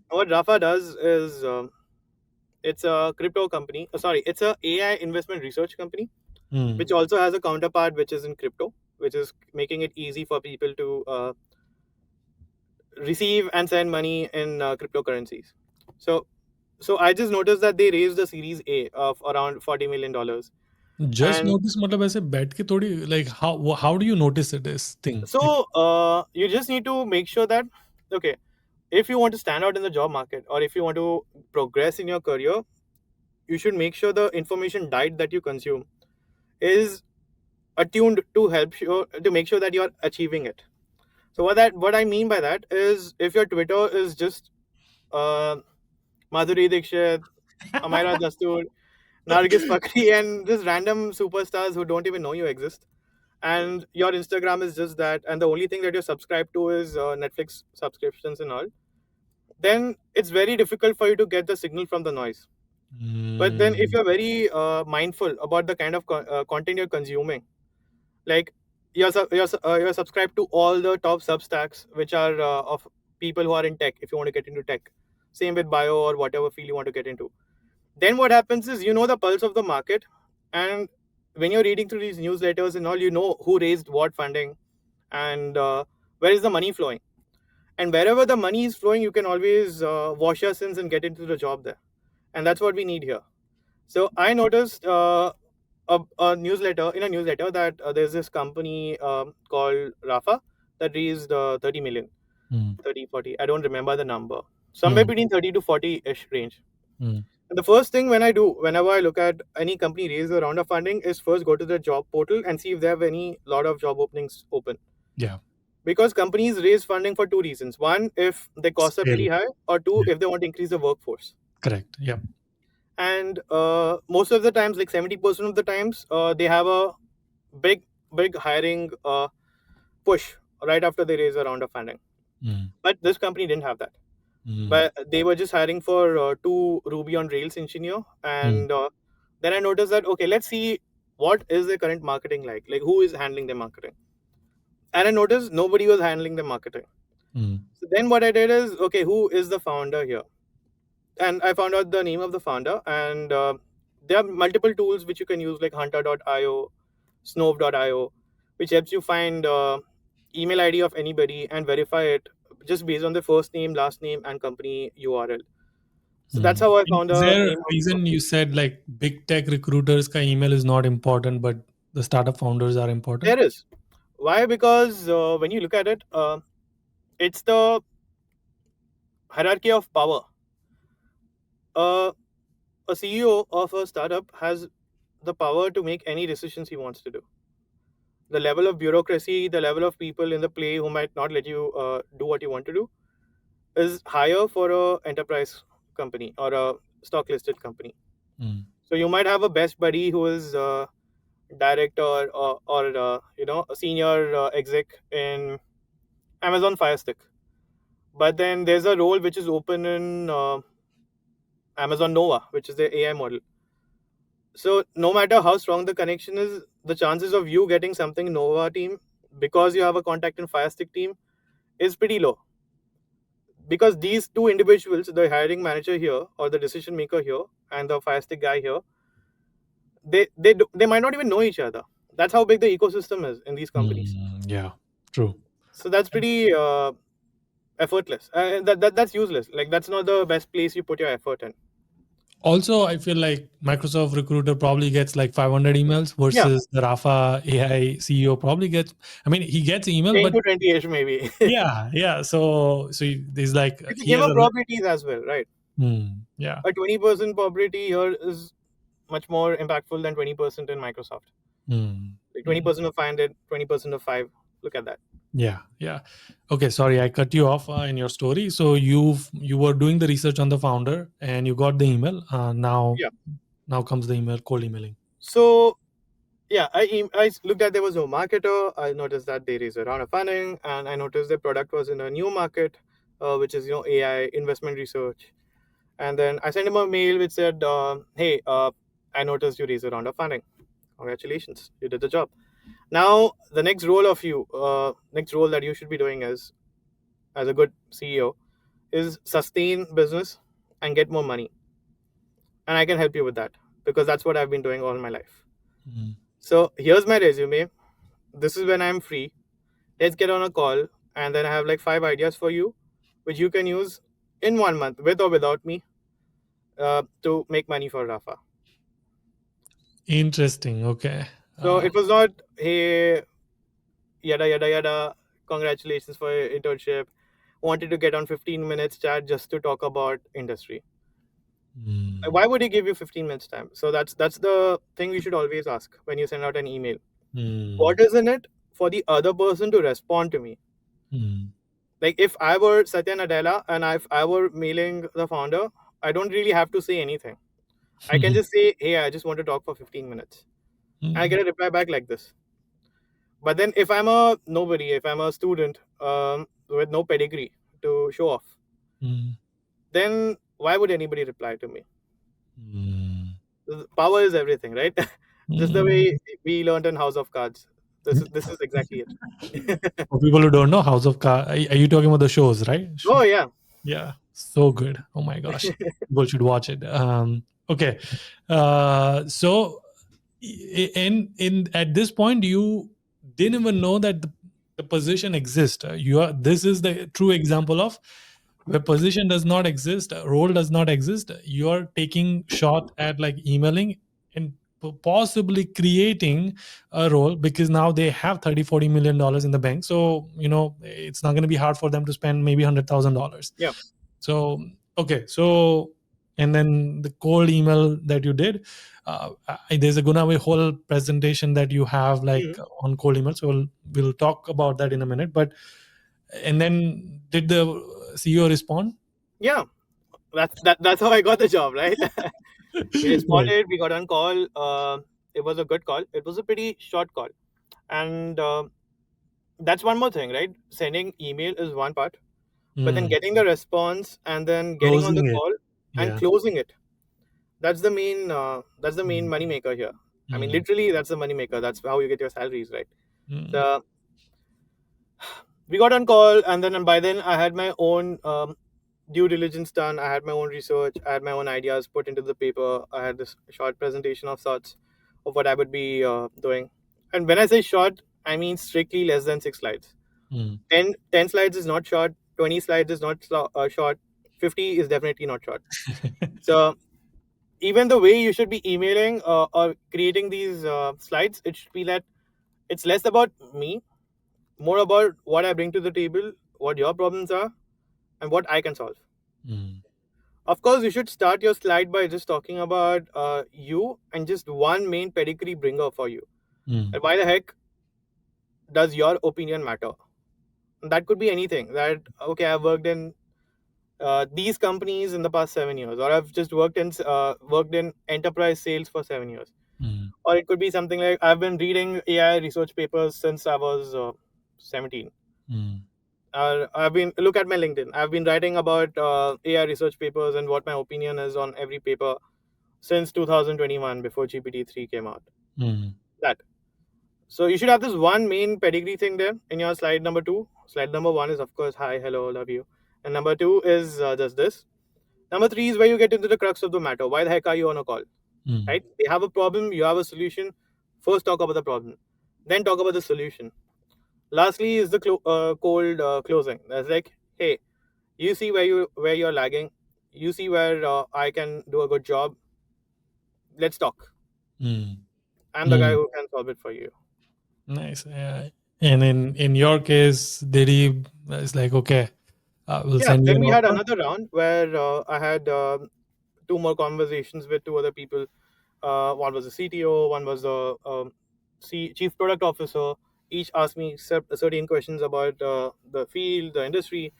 What Rafa does is it's a crypto company. Sorry, it's a AI investment research company, which also has a counterpart which is in crypto, which is making it easy for people to receive and send money in cryptocurrencies. So I just noticed that they raised a Series A of around $40 million. Just And notice मतलब ऐसे बैठ के थोड़ी like how do you notice this thing? so you just need to make sure that, okay, if you want to stand out in the job market or if you want to progress in your career, you should make sure the information diet that you consume is attuned to to make sure that you're achieving it. So what I mean by that is, if your Twitter is just uh, Madhuri Dixit, Amira Dastoor, Nargis Fakri, and just random superstars who don't even know you exist, and your Instagram is just that, and the only thing that you're subscribed to is Netflix subscriptions and all, then it's very difficult for you to get the signal from the noise. But then if you're very mindful about the kind of content you're consuming, like you're subscribed to all the top substacks which are of people who are in tech, if you want to get into tech, same with bio or whatever field you want to get into, then what happens is, you know, the pulse of the market. And when you're reading through these newsletters and all, you know who raised what funding, and where is the money flowing. And wherever the money is flowing, you can always wash your sins and get into the job there. And that's what we need here. So I noticed a newsletter that there's this company called Rafa that raised 30 million, 30, 40. I don't remember the number. Somewhere between 30 to 40-ish range. And the first thing whenever I look at any company raise a round of funding, is first go to the job portal and see if they have any lot of job openings open. Yeah. Because companies raise funding for two reasons. One, if their costs are pretty high, or two, if they want to increase the workforce. Correct. Yeah. And most of the times, like 70% of the times, they have a big hiring push right after they raise a round of funding. But this company didn't have that. But they were just hiring for two Ruby on Rails engineer. And then I noticed that, okay, let's see what is the current marketing like who is handling the marketing. And I noticed nobody was handling the marketing. So then what I did is, okay, who is the founder here? And I found out the name of the founder. And there are multiple tools which you can use, like hunter.io, snove.io, which helps you find email ID of anybody and verify it just based on the first name, last name, and company URL. So that's how I found Is there name a reason you said like big tech recruiters ka email is not important, but the startup founders are important? There is. Why? Because when you look at it, it's the hierarchy of power. A CEO of a startup has the power to make any decisions he wants to do. The level of bureaucracy, the level of people in the play who might not let you do what you want to do, is higher for a enterprise company or a stock listed company. So you might have a best buddy who is director or a senior exec in Amazon Fire Stick, but then there's a role which is open in Amazon Nova, which is the AI model. So no matter how strong the connection is, the chances of you getting something in Nova team because you have a contact in Fire Stick team is pretty low. Because these two individuals, the hiring manager here or the decision maker here and the Fire Stick guy here, they might not even know each other. That's how big the ecosystem is in these companies. Yeah, true. So that's pretty effortless. That's useless. Like, that's not the best place you put your effort in. Also, I feel like Microsoft Recruiter probably gets like 500 emails versus the Rafa AI CEO probably gets. I mean, he gets email, 10 but to 20ish maybe. yeah. So there's like it's a game of probabilities as well, right? Yeah. A 20% probability here is much more impactful than 20% in Microsoft. Like 20% of 500, 20% of 5. Look at that. Yeah. Okay, sorry, I cut you off in your story. So you were doing the research on the founder and you got the email. Now comes the email, cold emailing. So yeah, I looked at, there was no marketer. I noticed that they raised a round of funding, and I noticed their product was in a new market, which is AI investment research. And then I sent him a mail which said, "Hey, I noticed you raised a round of funding. Congratulations, you did the job. Now the next role that you should be doing as a good CEO is sustain business and get more money. And I can help you with that because that's what I've been doing all my life. So here's my resume. This is when I'm free. Let's get on a call, and then I have like 5 ideas for you, which you can use in 1 month with or without me to make money for Rafa." Interesting. Okay. So it was not, "Hey, yada yada yada, congratulations for your internship. Wanted to get on 15 minutes chat just to talk about industry." Why would he give you 15 minutes time? So that's the thing you should always ask when you send out an email. What is in it for the other person to respond to me? Like if I were Satya Nadella and if I were mailing the founder, I don't really have to say anything. I can just say, hey, I just want to talk for 15 minutes. And I get a reply back like this. But then if I'm a nobody, if I'm a student with no pedigree to show off, then why would anybody reply to me? Power is everything, right? Just the way we learned in House of Cards. This is exactly it. For people who don't know, House of Cards, are you talking about the shows, right? Oh yeah. Yeah, so good. Oh my gosh, people should watch it. Okay, so in at this point, you didn't even know that the position exists. This is the true example of where position does not exist, role does not exist. You are taking shot at like emailing and possibly creating a role, because now they have 30-40 million dollars in the bank, so it's not going to be hard for them to spend maybe $100,000. Yeah. So okay, so and then the cold email that you did, there's gonna be a whole presentation that you have like on cold email, so we'll talk about that in a minute. But and then did the CEO respond? Yeah. That's how I got the job, right? We responded. We got on call. It was a good call. It was a pretty short call, and that's one more thing, right? Sending email is one part, but then getting the response and then getting on the Closing it. call and Yeah. closing it. That's the main money maker here. I mean, literally, that's the money maker. That's how you get your salaries, right? So we got on call, and then by then I had my own due diligence done. I had my own research. I had my own ideas put into the paper. I had this short presentation of sorts of what I would be doing. And when I say short, I mean strictly less than 6 slides. 10 slides is not short. 20 slides is not short. 50 is definitely not short. So even the way you should be emailing or creating these slides, it should be that it's less about me, more about what I bring to the table, what your problems are, and what I can solve. Of course, you should start your slide by just talking about you and just one main pedigree bringer for you. And why the heck does your opinion matter? And that could be anything. That okay, I've worked in these companies in the past 7 years, or I've just worked in enterprise sales for 7 years, or it could be something like I've been reading AI research papers since I was 17. Look at my LinkedIn. I've been writing about AI research papers and what my opinion is on every paper since 2021, before GPT-3 came out. That. So you should have this one main pedigree thing there in your slide number 2. Slide number 1 is of course hi, hello, love you, and number 2 is just this. Number 3 is where you get into the crux of the matter. Why the heck are you on a call? Right? They have a problem. You have a solution. First, talk about the problem, then talk about the solution. Lastly is the cold closing. That's like, hey, you see where you're lagging. You see where I can do a good job. Let's talk. I'm the guy who can solve it for you. Nice. Yeah. And in your case, did he? It's like okay, we'll send you Then an we had offer. another round where I had 2 more conversations with 2 other people. One was the CTO, one was the chief product officer. Each asked me certain questions about the field, the industry,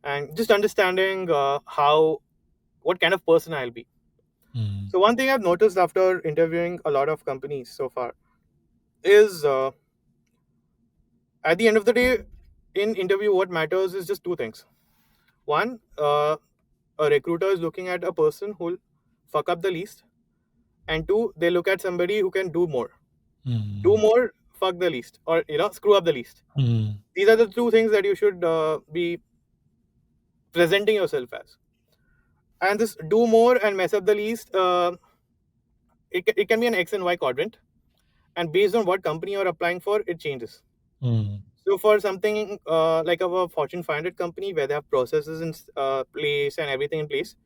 and just understanding what kind of person I'll be. So one thing I've noticed after interviewing a lot of companies so far is at the end of the day, in interview, what matters is just 2 things. One, a recruiter is looking at a person who'll fuck up the least, and 2, they look at somebody who can do more. Do more, fuck the least, or screw up the least. These are the 2 things that you should be presenting yourself as. And this do more and mess up the least, it can be an X and Y quadrant, and based on what company you're applying for, it changes. So for something like a Fortune 500 company where they have processes in place and everything in place,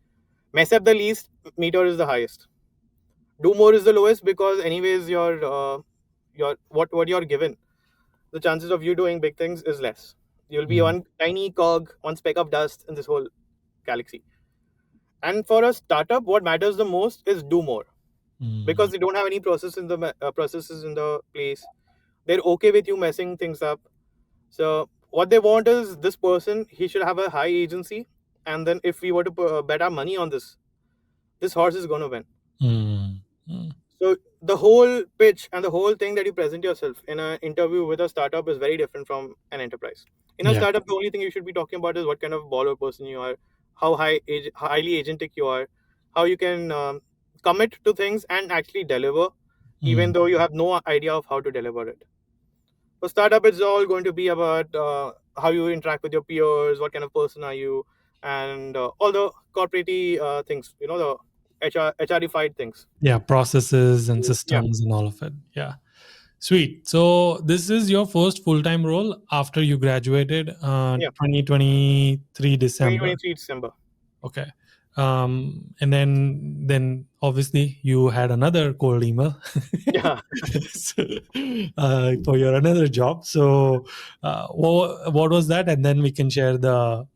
mess up the least meter is the highest. Do more is the lowest, because anyways your what you're given, the chances of you doing big things is less. You'll be one tiny cog, one speck of dust in this whole galaxy. And for a startup, what matters the most is do more, because they don't have any processes in the place. They're okay with you messing things up. So what they want is this person, he should have a high agency, and then if we were to bet our money on this horse is going to win. So the whole pitch and the whole thing that you present yourself in an interview with a startup is very different from an enterprise. In a Yeah. startup, the only thing you should be talking about is what kind of baller person you are, how highly agentic you are, how you can commit to things and actually deliver, even though you have no idea of how to deliver it. For startup, it's all going to be about how you interact with your peers, what kind of person are you, and all the corporate things, the HRified things. Yeah, processes and Yeah. systems and all of it. Yeah. Sweet. So this is your first full-time role after you graduated, Yeah. 2023 December. 2023 December. Okay. And then obviously you had another cold email Yeah. for your another job. So what was that? And then we can share the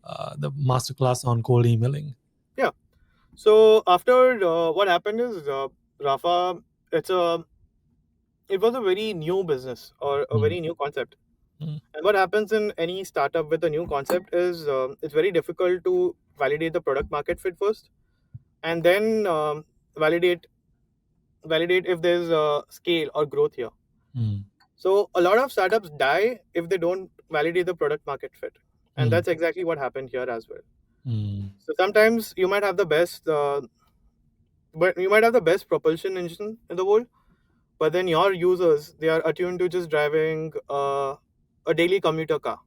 masterclass on cold emailing. Yeah. So after what happened is Rafa, it was a very new business or a very new concept. And what happens in any startup with a new concept is it's very difficult to validate the product market fit first, and then validate if there's scale or growth here. So a lot of startups die if they don't validate the product market fit, and that's exactly what happened here as well. So sometimes you might have the best, but you might have the best propulsion engine in the world, but then your users, they are attuned to just driving a daily commuter car.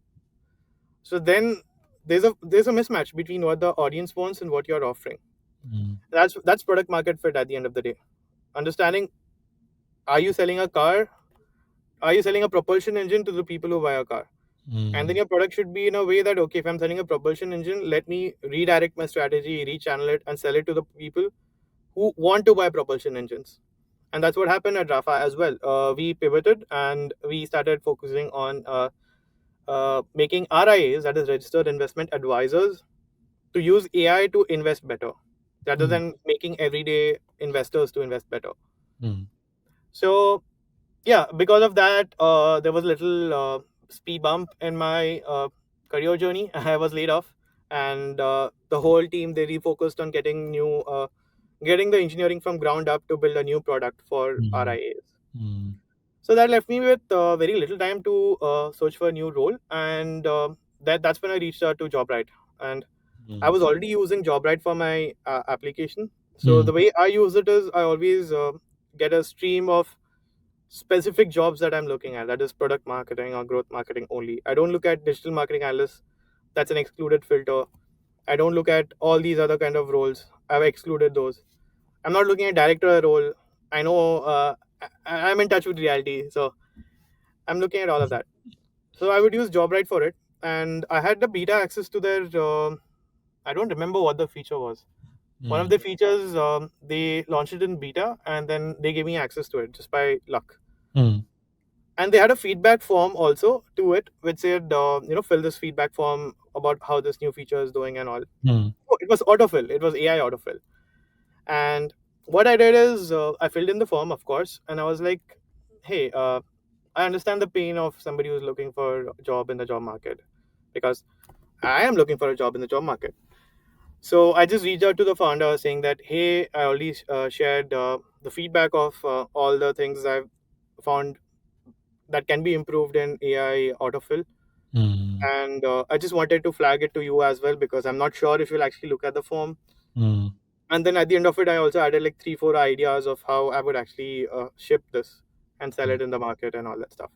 So then there's a mismatch between what the audience wants and what you're offering. That's product market fit at the end of the day. Understanding, are you selling a car? Are you selling a propulsion engine to the people who buy a car? And then your product should be in a way that, okay, if I'm selling a propulsion engine, let me redirect my strategy, rechannel it, and sell it to the people who want to buy propulsion engines. And that's what happened at Rafa as well. We pivoted and we started focusing on making RIAs, that is registered investment advisors, to use AI to invest better rather than making everyday investors to invest better. So yeah, because of that, there was a little speed bump in my career journey. I was laid off, and the whole team, they refocused on getting the engineering from ground up to build a new product for RIAs. So that left me with very little time to search for a new role, and that's when I reached out to JobRight. And I was already using JobRight for my application. So the way I use it is I always get a stream of specific jobs that I'm looking at, that is product marketing or growth marketing only. I don't look at digital marketing analyst. That's an excluded filter. I don't look at all these other kind of roles. I've excluded those. I'm not looking at director role. I know I'm in touch with reality, so I'm looking at all of that. So I would use JobRight for it, and I had the beta access to their. I don't remember what the feature was. One of the features, they launched it in beta, and then they gave me access to it just by luck. And they had a feedback form also to it, which said, fill this feedback form about how this new feature is doing and all. Oh, it was autofill. It was AI autofill. And what I did is I filled in the form, of course, and I was like, hey, I understand the pain of somebody who's looking for a job in the job market, because I am looking for a job in the job market. So I just reached out to the founder saying that, hey, I already shared the feedback of all the things I've found that can be improved in AI autofill. And I just wanted to flag it to you as well, because I'm not sure if you'll actually look at the form. And then at the end of it, I also added like 3-4 ideas of how I would actually ship this and sell it in the market and all that stuff.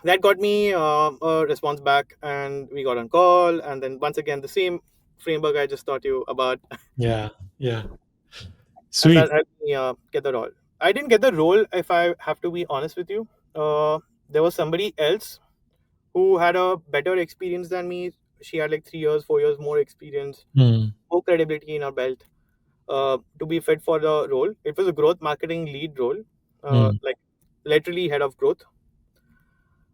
That got me a response back, and we got on call. And then once again, the same framework I just taught you about. Yeah. And that Sweet. helped me get the role. I didn't get the role, if I have to be honest with you. There was somebody else who had a better experience than me. She had like 3 years, 4 years more experience, more credibility in her belt to be fit for the role. It was a growth marketing lead role, like literally head of growth.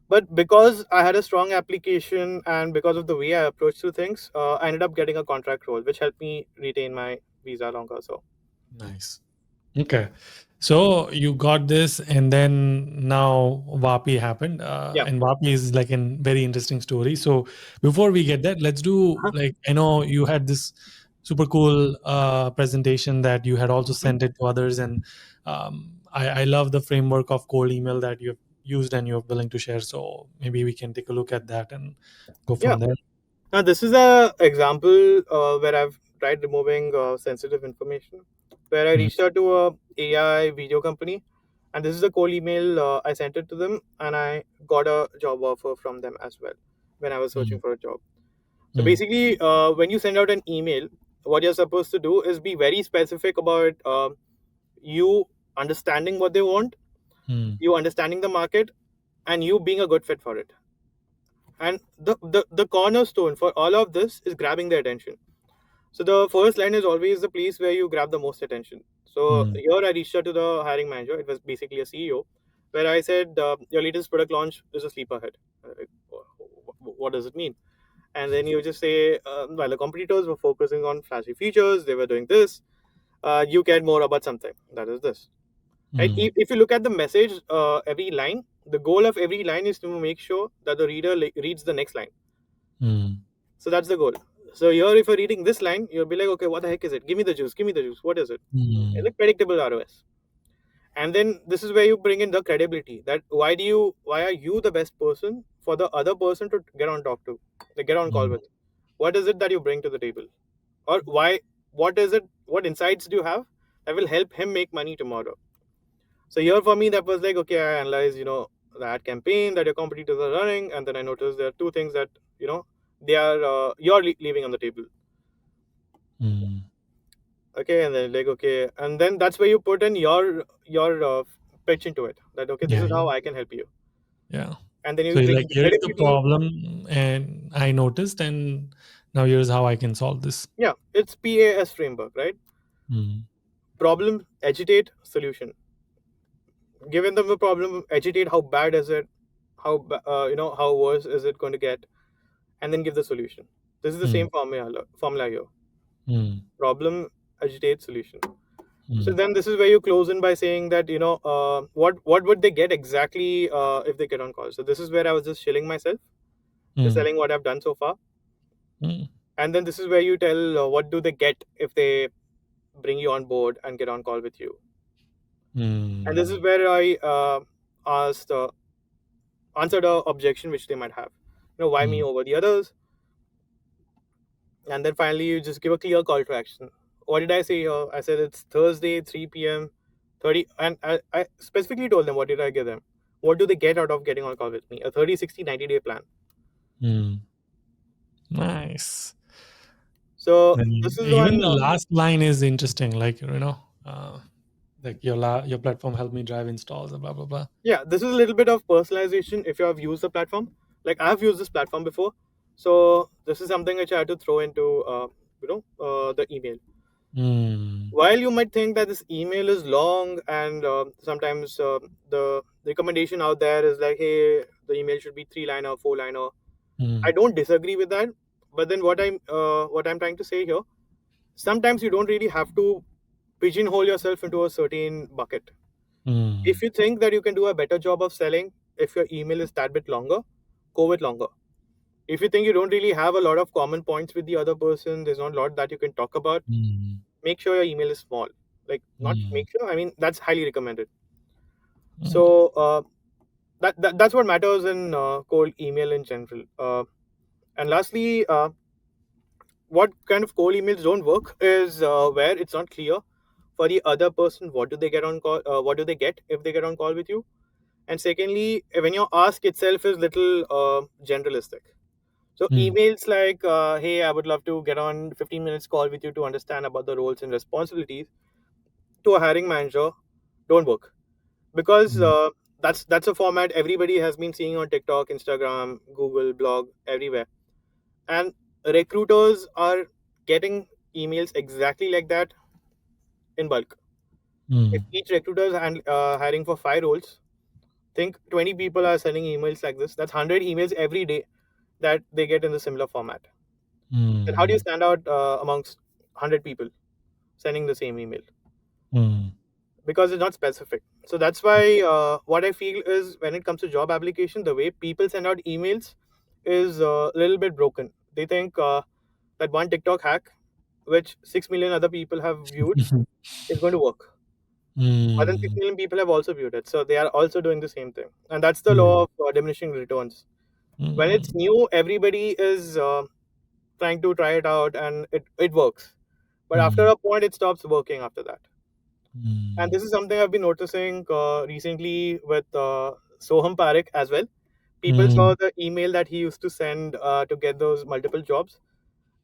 But because I had a strong application and because of the way I approached to things, I ended up getting a contract role, which helped me retain my visa longer. So Nice. Okay. So you got this, and then now Vapi happened. Yeah. And Vapi is like a very interesting story. So before we get that, let's do like, I know you had this super cool presentation that you had also sent it to others. And I love the framework of cold email that you've used and you're willing to share. So maybe we can take a look at that and go Yeah. from there. Now, this is a example where I've tried removing sensitive information, where I Mm, reached out to a AI video company, and this is a cold email. I sent it to them, and I got a job offer from them as well when I was searching mm, for a job. So mm, basically, when you send out an email, what you're supposed to do is be very specific about you understanding what they want, mm, you understanding the market, and you being a good fit for it. And the cornerstone for all of this is grabbing their attention. So the first line is always the place where you grab the most attention. So mm, here I reached out to the hiring manager. It was basically a CEO, where I said, "Your latest product launch is a sleeper hit." Like, what does it mean? And then you just say, "While the competitors were focusing on flashy features, they were doing this. You cared more about something. That is this." Right? mm, If you look at the message, every line, the goal of every line is to make sure that the reader reads the next line. mm, So that's the goal. So here, if you're reading this line, you'll be like, okay, what the heck is it? Give me the juice. Give me the juice. What is it? mm, Like predictable ROS. And then this is where you bring in the credibility. That why are you the best person for the other person to get on talk to, to get on call mm, with? What is it that you bring to the table, or why? What is it? What insights do you have that will help him make money tomorrow? So here for me, that was like, okay, I analyze, the ad campaign that your competitors are running, and then I noticed there are two things that they are you're leaving on the table. mm. Okay, and then like okay, and then that's where you put in your pitch into it. That okay, this Yeah. is how I can help you, Yeah. and then So you you're bring like, the here's the credibility. problem, and I noticed, and now here's how I can solve this. Yeah, it's PAS framework, right? Mm, Problem, agitate, solution. Given them the problem, agitate. How bad is it? How worse is it going to get? And then give the solution. This is the mm, same formula here. mm, Problem, agitate, solution. So mm, then this is where you close in by saying that what would they get exactly if they get on call. So this is where I was just chilling myself, just mm, telling what I've done so far, mm, and then this is where you tell what do they get if they bring you on board and get on call with you. And this is mm, where I asked answered a objection which they might have. Why me mm, over the others? And then finally you just give a clear call to action. What did I say here? I said it's Thursday 3 p.m. 30, and I specifically told them what did I give them. What do they get out of getting on call with me? A 30, 60, 90-day plan. mm. Nice. So And this is even one. the last line is interesting. Like your platform helped me drive installs, blah blah blah. Yeah, this is a little bit of personalization if you have used the platform. Like I've used this platform before, so this is something which I had to throw into the email. Mm, While you might think that this email is long and sometimes the recommendation out there is like, hey, the email should be 3-liner, 4-liner. I mm, don't disagree with that, but then what I'm trying to say here, sometimes you don't really have to pigeonhole yourself into a certain bucket. If mm, you think that you can do a better job of selling if your email is that bit longer, go with longer. If you think you don't really have a lot of common points with the other person, there's not a lot that you can talk about, mm, make sure your email is small. Like not mm, make sure, I mean that's highly recommended. mm, So that's what matters in cold email in general. And lastly, what kind of cold emails don't work is where it's not clear for the other person what do they get on call, what do they get if they get on call with you. And secondly, when your ask itself is little generalistic. So mm, emails like, hey, I would love to get on 15 minutes call with you to understand about the roles and responsibilities to a hiring manager don't work because mm, that's a format everybody has been seeing on TikTok, Instagram, Google, blog, everywhere. And recruiters are getting emails exactly like that in bulk. If mm, each recruiter is hiring for 5 roles, think 20 people are sending emails like this. That's 100 emails every day that they get in the similar format. Then how do you mm, stand out amongst 100 people sending the same email? mm. because it's not specific. So that's why what I feel is when it comes to job application, the way people send out emails is a little bit broken. They think that one TikTok hack, which 6 million other people have viewed, is going to work. More than 6 million people have also viewed it. So they are also doing the same thing. And that's the law of diminishing returns. When it's new, everybody is trying to try it out and it works. But after a point, it stops working after that. And this is something I've been noticing recently with Soham Parekh as well. People saw the email that he used to send to get those multiple jobs.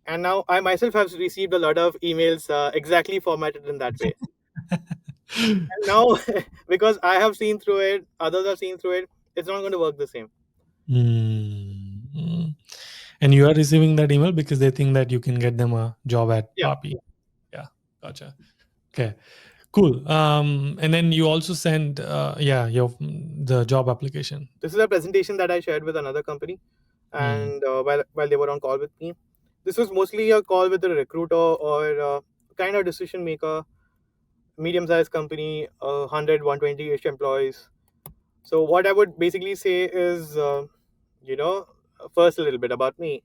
And now I myself have received a lot of emails exactly formatted in that way. And now, because I have seen through it, others have seen through it, it's not going to work the same. And you are receiving that email because they think that you can get them a job at Yeah. Vapi. Yeah, gotcha. Okay, cool. And then you also send, the job application. This is a presentation that I shared with another company, and while they were on call with me, this was mostly a call with a recruiter or kind of decision maker, medium-sized company, 100, 120-ish employees. So what I would basically say is, first a little bit about me.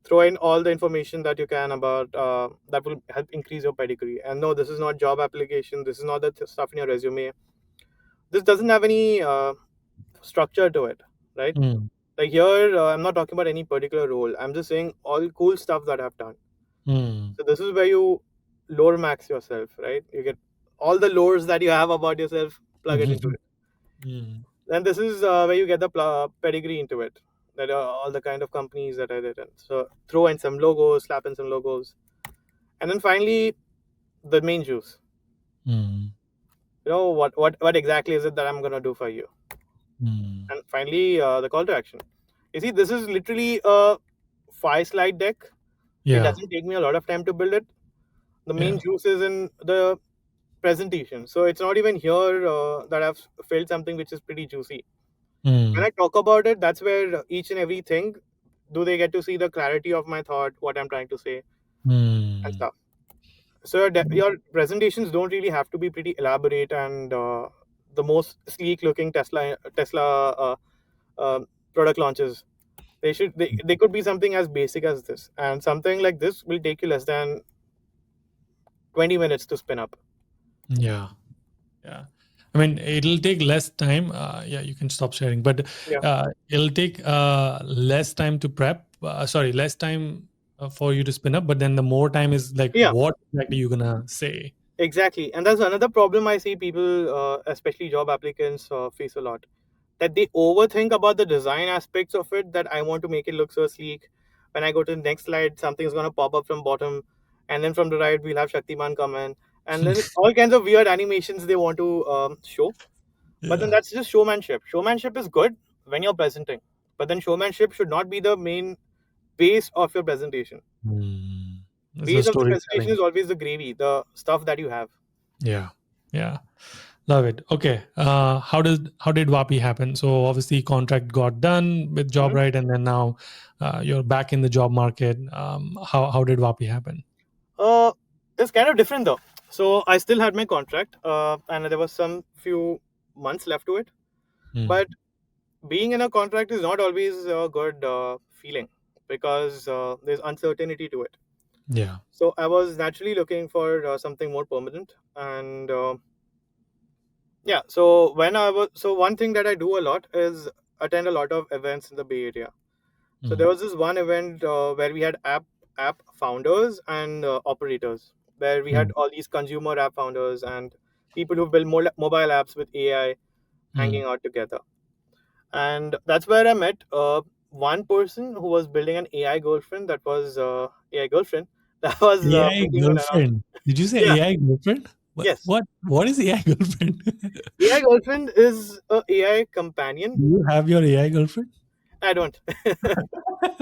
Throw in all the information that you can about that will help increase your pedigree. And no, this is not job application. This is not the stuff in your resume. This doesn't have any structure to it, right? Like here, I'm not talking about any particular role. I'm just saying all cool stuff that I've done. So this is where you lore max yourself, right? You get all the lores that you have about yourself, plug it into it. Then this is where you get the pedigree into it. That are all the kind of companies that I did in. So throw in some logos, slap in some logos, and then finally the main juice. What exactly is it that I'm gonna do for you? And finally the call to action. You see, this is literally a 5-slide deck. It doesn't take me a lot of time to build it. The main juice is in the presentation. So it's not even here that I've filled something which is pretty juicy. When I talk about it, that's where each and everything, do they get to see the clarity of my thought, what I'm trying to say, and stuff. So your presentations don't really have to be pretty elaborate and the most sleek looking Tesla product launches. They could be something as basic as this, and something like this will take you less than 20 minutes to spin up. Yeah. I mean, it'll take less time. You can stop sharing, but it'll take less time to prep. Less time for you to spin up. But then the more time is like, what exactly you're gonna say? Exactly, and that's another problem I see people, especially job applicants, face a lot. That they overthink about the design aspects of it. That I want to make it look so sleek. When I go to the next slide, something's gonna pop up from bottom, and then from the right we'll have Shaktiman come in, and then all kinds of weird animations they want to show. But then that's just showmanship. Showmanship is good when you're presenting, but then showmanship should not be the main base of your presentation. Base of the presentation is always the gravy, the stuff that you have. Yeah. Love it. Okay. How did Vapi happen? So obviously contract got done with JobRight, and then now you're back in the job market. How did Vapi happen? It's kind of different though. So I still had my contract, and there was some few months left to it. But being in a contract is not always a good feeling because there's uncertainty to it. Yeah. So I was naturally looking for something more permanent, and So one thing that I do a lot is attend a lot of events in the Bay Area. So there was this one event where we had app founders and operators, where we had all these consumer app founders and people who build mobile apps with AI hanging out together. And that's where I met one person who was building an AI girlfriend. That was AI girlfriend. That was AI making one around. girlfriend. Did you say AI girlfriend? Yes. What is AI girlfriend? AI girlfriend is a AI companion. Do you have your AI girlfriend? I don't.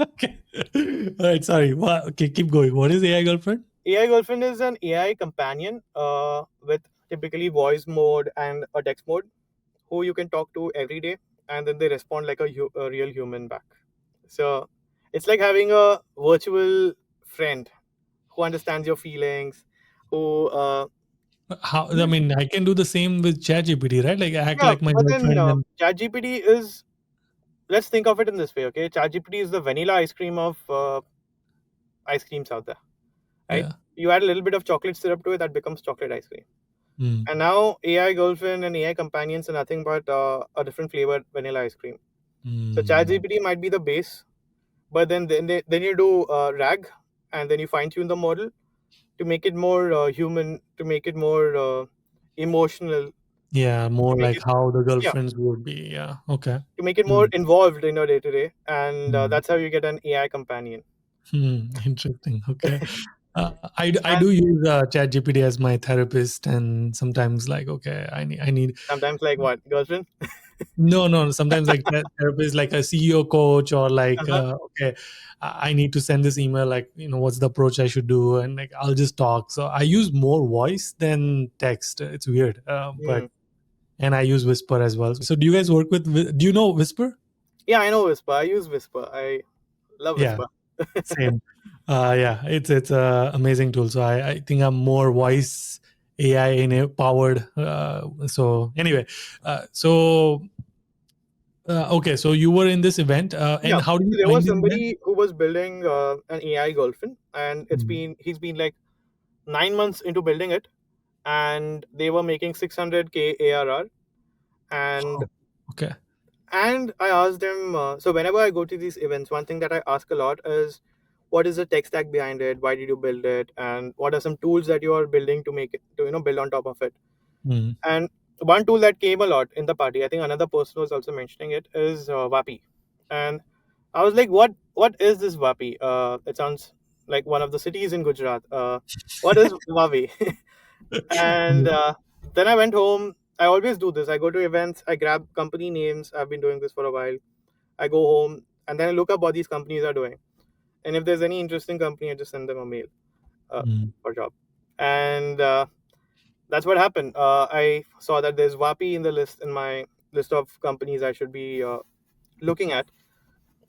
Okay. All right. Sorry. Okay, keep going. What is AI girlfriend? AI girlfriend is an AI companion with typically voice mode and a text mode, who you can talk to every day, and then they respond like a real human back. So it's like having a virtual friend who understands your feelings, who How? I mean, I can do the same with ChatGPT, right? Like act Yeah, like my but then girlfriend and ChatGPT is, let's think of it in this way, okay? ChatGPT is the vanilla ice cream of ice creams out there, right? yeah. You add a little bit of chocolate syrup to it, that becomes chocolate ice cream. Mm. And now AI girlfriend and AI companions are nothing but a different flavored vanilla ice cream. So Mm. ChatGPT might be the base, but then you do RAG, and then you fine tune the model to make it more human, to make it more emotional, Yeah, more to make like it, how the yeah, girlfriends would be. Yeah. Okay. to make it more Mm. involved in your day to day, and Mm. that's how you get an AI companion. Interesting. Okay. I And do use ChatGPT as my therapist, and sometimes like, okay, I need sometimes, like what, girlfriend? no. Sometimes like therapist, like a CEO coach, or like Uh-huh. okay, I need to send this email. Like, what's the approach I should do, and like I'll just talk. So I use more voice than text. It's weird, but Hmm. and I use Whisper as well. So do you guys work with? Do you know Whisper? Yeah, I know Whisper. I use Whisper. I love Yeah. Whisper. Same. Yeah, it's a amazing tool. So I think I'm more voice AI powered. So anyway, so okay, so you were in this event, Yeah. and how do So you there find was this event? somebody who was building an AI girlfriend, and Mm. he's been like 9 months into building it, and they were making 600K ARR. And Oh, okay. I asked them, so whenever I go to these events, one thing that I ask a lot is, what is the tech stack behind it? Why did you build it? And what are some tools that you are building to make it, to build on top of it? Mm. And one tool that came a lot in the party, I think another person was also mentioning it, is Vapi. And I was like, what is this Vapi? It sounds like one of the cities in Gujarat. What is Vapi? And then I went home. I always do this. I go to events, I grab company names. I've been doing this for a while. I go home and then I look up what these companies are doing. And if there's any interesting company, I just send them a mail Mm. for a job. And that's what happened. I saw that there's Vapi in the list, in my list of companies I should be looking at.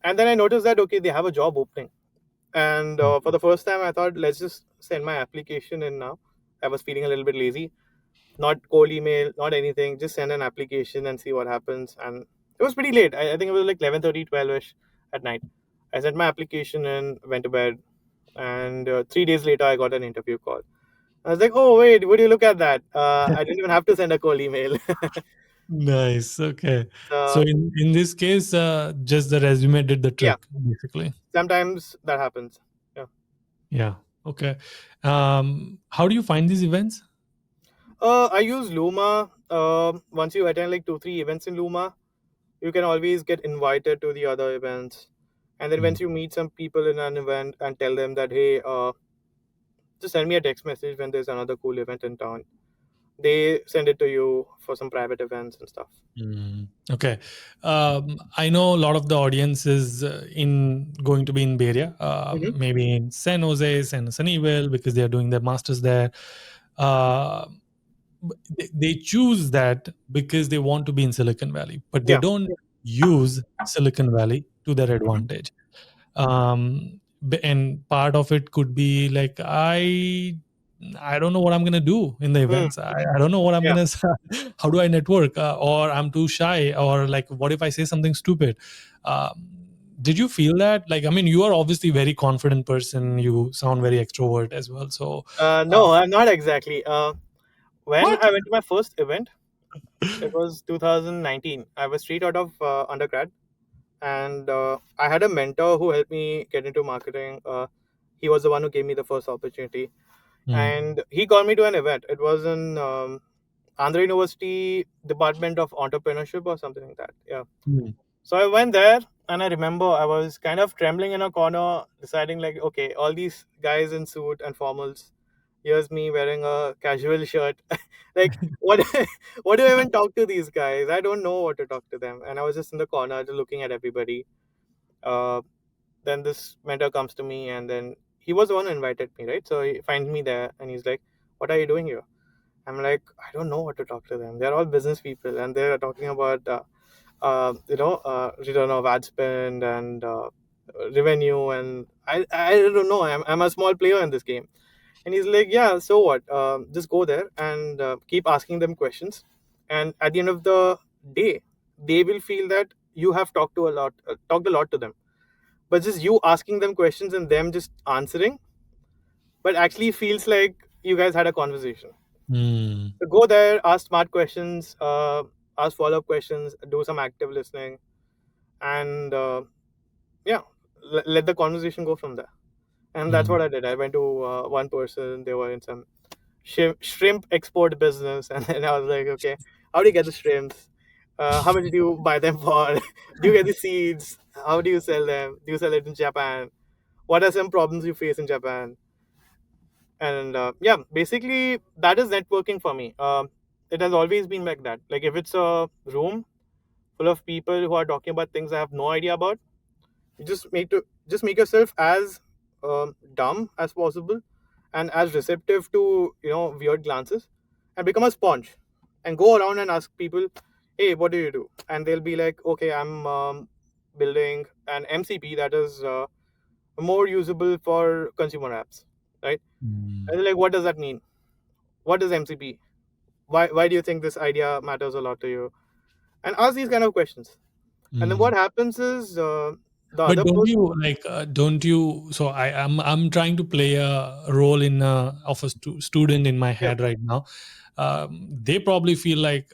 And then I noticed that, okay, they have a job opening. And for the first time, I thought, let's just send my application in now. I was feeling a little bit lazy. Not cold email, not anything. Just send an application and see what happens. And it was pretty late. I think it was like 11:30, 12ish at night. I sent my application in, went to bed. And 3 days later, I got an interview call. I was like, oh, wait, would you look at that? I didn't even have to send a cold email. Nice. Okay. So So, in this case, just the resume did the yeah, trick, basically. sometimes that happens. Yeah. Yeah. Okay. How do you find these events? I use Luma. Once you attend like 2, 3 events in Luma, you can always get invited to the other events. And then Mm. once you meet some people in an event and tell them that, hey, just send me a text message when there's another cool event in town, they send it to you for some private events and stuff. Okay. I know a lot of the audience is in going to be in Bay Area, Hmm. maybe in San Jose, Sunnyvale, because they are doing their masters there. Uh, they choose that because they want to be in Silicon Valley, but they Yeah. don't use Silicon Valley to their advantage. And part of it could be like I don't know what I'm gonna do in the Hmm. events. I don't know what I'm Yeah. gonna how do I network, or I'm too shy, or like what if I say something stupid. um, did you feel that? Like, I mean, you are obviously a very confident person, you sound very extrovert as well, so uh, No, I'm not exactly. When what? I went to my first event, it was 2019. I was straight out of undergrad, and I had a mentor who helped me get into marketing. He was the one who gave me the first opportunity, Mm, and he called me to an event. It was in Andhra University Department of Entrepreneurship or something like that. Yeah. mm, So I went there, and I remember I was kind of trembling in a corner, deciding like, okay, all these guys in suit and formals. Here's me wearing a casual shirt. Like, what? What do I even talk to these guys? I don't know what to talk to them. And I was just in the corner, just looking at everybody. Uh, then this mentor comes to me, and then he was the one who invited me, right? So he finds me there, and he's like, "What are you doing here?" I'm like, I don't know what to talk to them. They're all business people, and they're talking about return of ad spend and revenue, and I don't know. I'm a small player in this game, And he's like, yeah, so what? Just go there and keep asking them questions. And at the end of the day, they will feel that you have talked a lot to them. But just you asking them questions and them just answering, but actually feels like you guys had a conversation. Mm. So go there, ask smart questions, ask follow-up questions, do some active listening, and yeah, let the conversation go from there. And that's Mm. what I did. I went to one person. They were in some shrimp export business, and then I was like, okay, how do you get the shrimps? How much do you buy them for? Do you get the seeds? How do you sell them? Do you sell it in Japan? What are some problems you face in Japan? And yeah, basically that is networking for me. It has always been like that. Like if it's a room full of people who are talking about things I have no idea about, you just make yourself as dumb as possible and as receptive to weird glances, and become a sponge and go around and ask people, hey, what do you do? And they'll be like, okay, I'm building an MCP that is more usable for consumer apps, right? Mm. And they're like, what does that mean? What is MCP? Why do you think this idea matters a lot to you? And ask these kind of questions. And then Mm. what happens is the But other don't person. you like? Don't you? So I'm trying to play a role in of a student in my Yeah, head right now. They probably feel like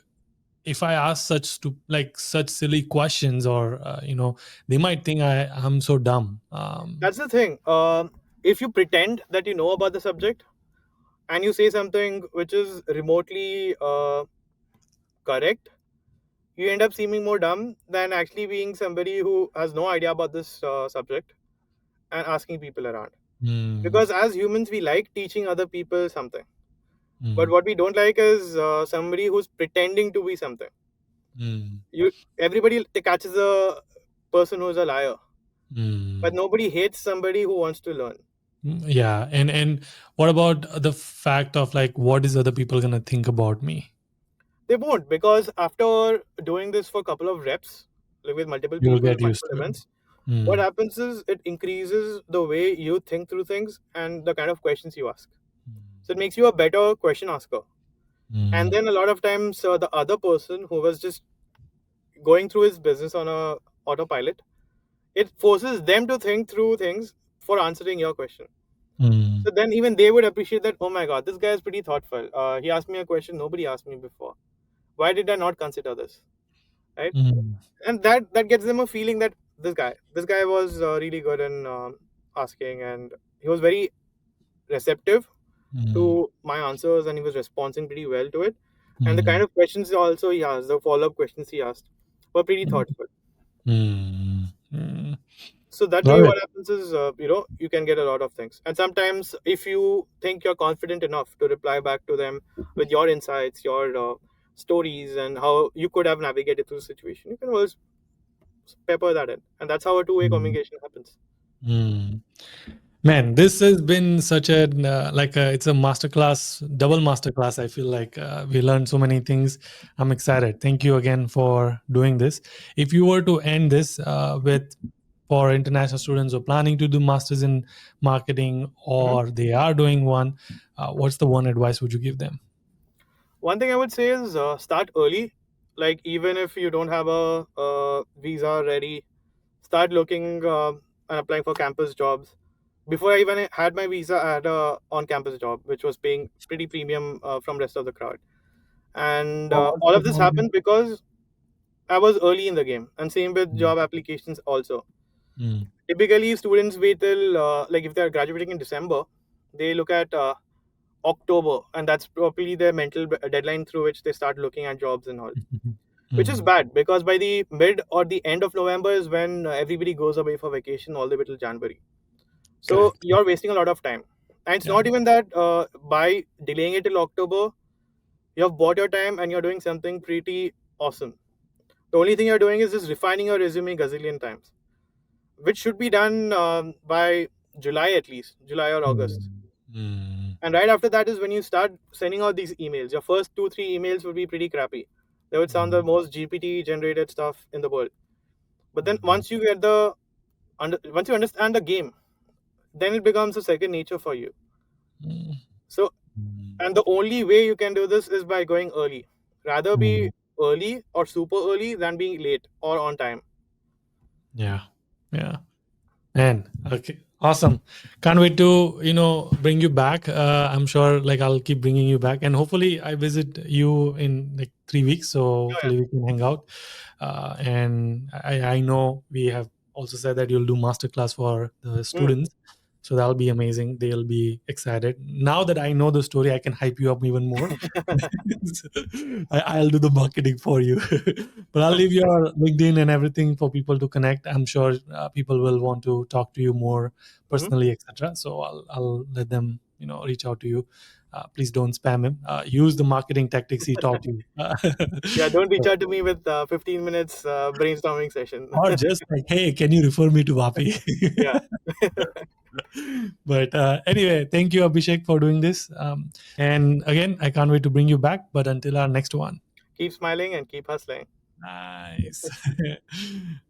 if I ask such silly questions, or they might think I'm so dumb. that's the thing. If you pretend that you know about the subject and you say something which is remotely correct, you end up seeming more dumb than actually being somebody who has no idea about this subject and asking people around. Mm. Because as humans, we like teaching other people something. But Mm. what we don't like is somebody who's pretending to be something. Mm. Everybody catches a person who's a liar, but Mm. nobody hates somebody who wants to learn. Yeah, and what about the fact of like, what is other people gonna think about me? They won't, because after doing this for a couple of reps, like with multiple You'll people, get used multiple to it. events, what Mm. happens is it increases the way you think through things and the kind of questions you ask. So it makes you a better question asker. And Mm. then a lot of times, the other person who was just going through his business on a autopilot, it forces them to think through things for answering your question. Mm. So then even they would appreciate that, oh my god, this guy is pretty thoughtful. He asked me a question nobody asked me before. Why did I not consider this? Right? Mm. And that gets them a feeling that this guy was really good in asking, and he was very receptive Mm. to my answers, and he was responding pretty well to it. And the kind Mm. of questions also he asked, the follow-up questions he asked, were pretty thoughtful. Mm. Mm. So that Got way it. what happens is you can get a lot of things. And sometimes if you think you're confident enough to reply back to them with your insights, your stories, and how you could have navigated through the situation, you can always pepper that in, and that's how a two-way Mm. communication happens. Mm. Man, this has been such a it's a masterclass, double masterclass. I feel like we learned so many things. I'm excited. Thank you again for doing this. If you were to end this with for international students who are planning to do masters in marketing Mhm. or they are doing one, what's the one advice would you give them? One thing I would say is start early. Like even if you don't have a visa ready, start looking and applying for campus jobs. Before I even had my visa, I had a on-campus job which was paying pretty premium from rest of the crowd. And all of this happened because I was early in the game, and same with Mm. job applications also. Mm. Typically, students wait till like if they're graduating in December, they look at October, and that's probably their mental deadline through which they start looking at jobs and all. Which is Mm. bad because by the mid or the end of November is when everybody goes away for vacation all the way till January. So Correct. you're wasting a lot of time. And it's Yeah. not even that by delaying it till October, you have bought your time and you're doing something pretty awesome. The only thing you're doing is just refining your resume gazillion times, which should be done by July at least, July or August. Mm. Mm. And right after that is when you start sending out these emails. Your first 2, 3 emails would be pretty crappy. They would sound the Mm. most GPT generated stuff in the world. But then once you get once you understand the game, then it becomes a second nature for you. Mm. So, and the only way you can do this is by going early. Rather be early or super early than being late or on time. Yeah. Man, okay, awesome. Can't wait to bring you back. I'm sure like I'll keep bringing you back, and hopefully I visit you in like 3 weeks. So hopefully we can hang out. And I know we have also said that you'll do masterclass for the students. So that'll be amazing. They'll be excited. Now that I know the story, I can hype you up even more. I'll do the marketing for you. But I'll leave your LinkedIn and everything for people to connect. I'm sure people will want to talk to you more personally, etc. So I'll let them reach out to you. Please don't spam him. Use the marketing tactics he taught you. Yeah, don't reach out to me with 15 minutes brainstorming session. Or just like, hey, can you refer me to Vapi? Yeah. But anyway, thank you, Abhishek, for doing this. And again, I can't wait to bring you back. But until our next one. Keep smiling and keep hustling. Nice.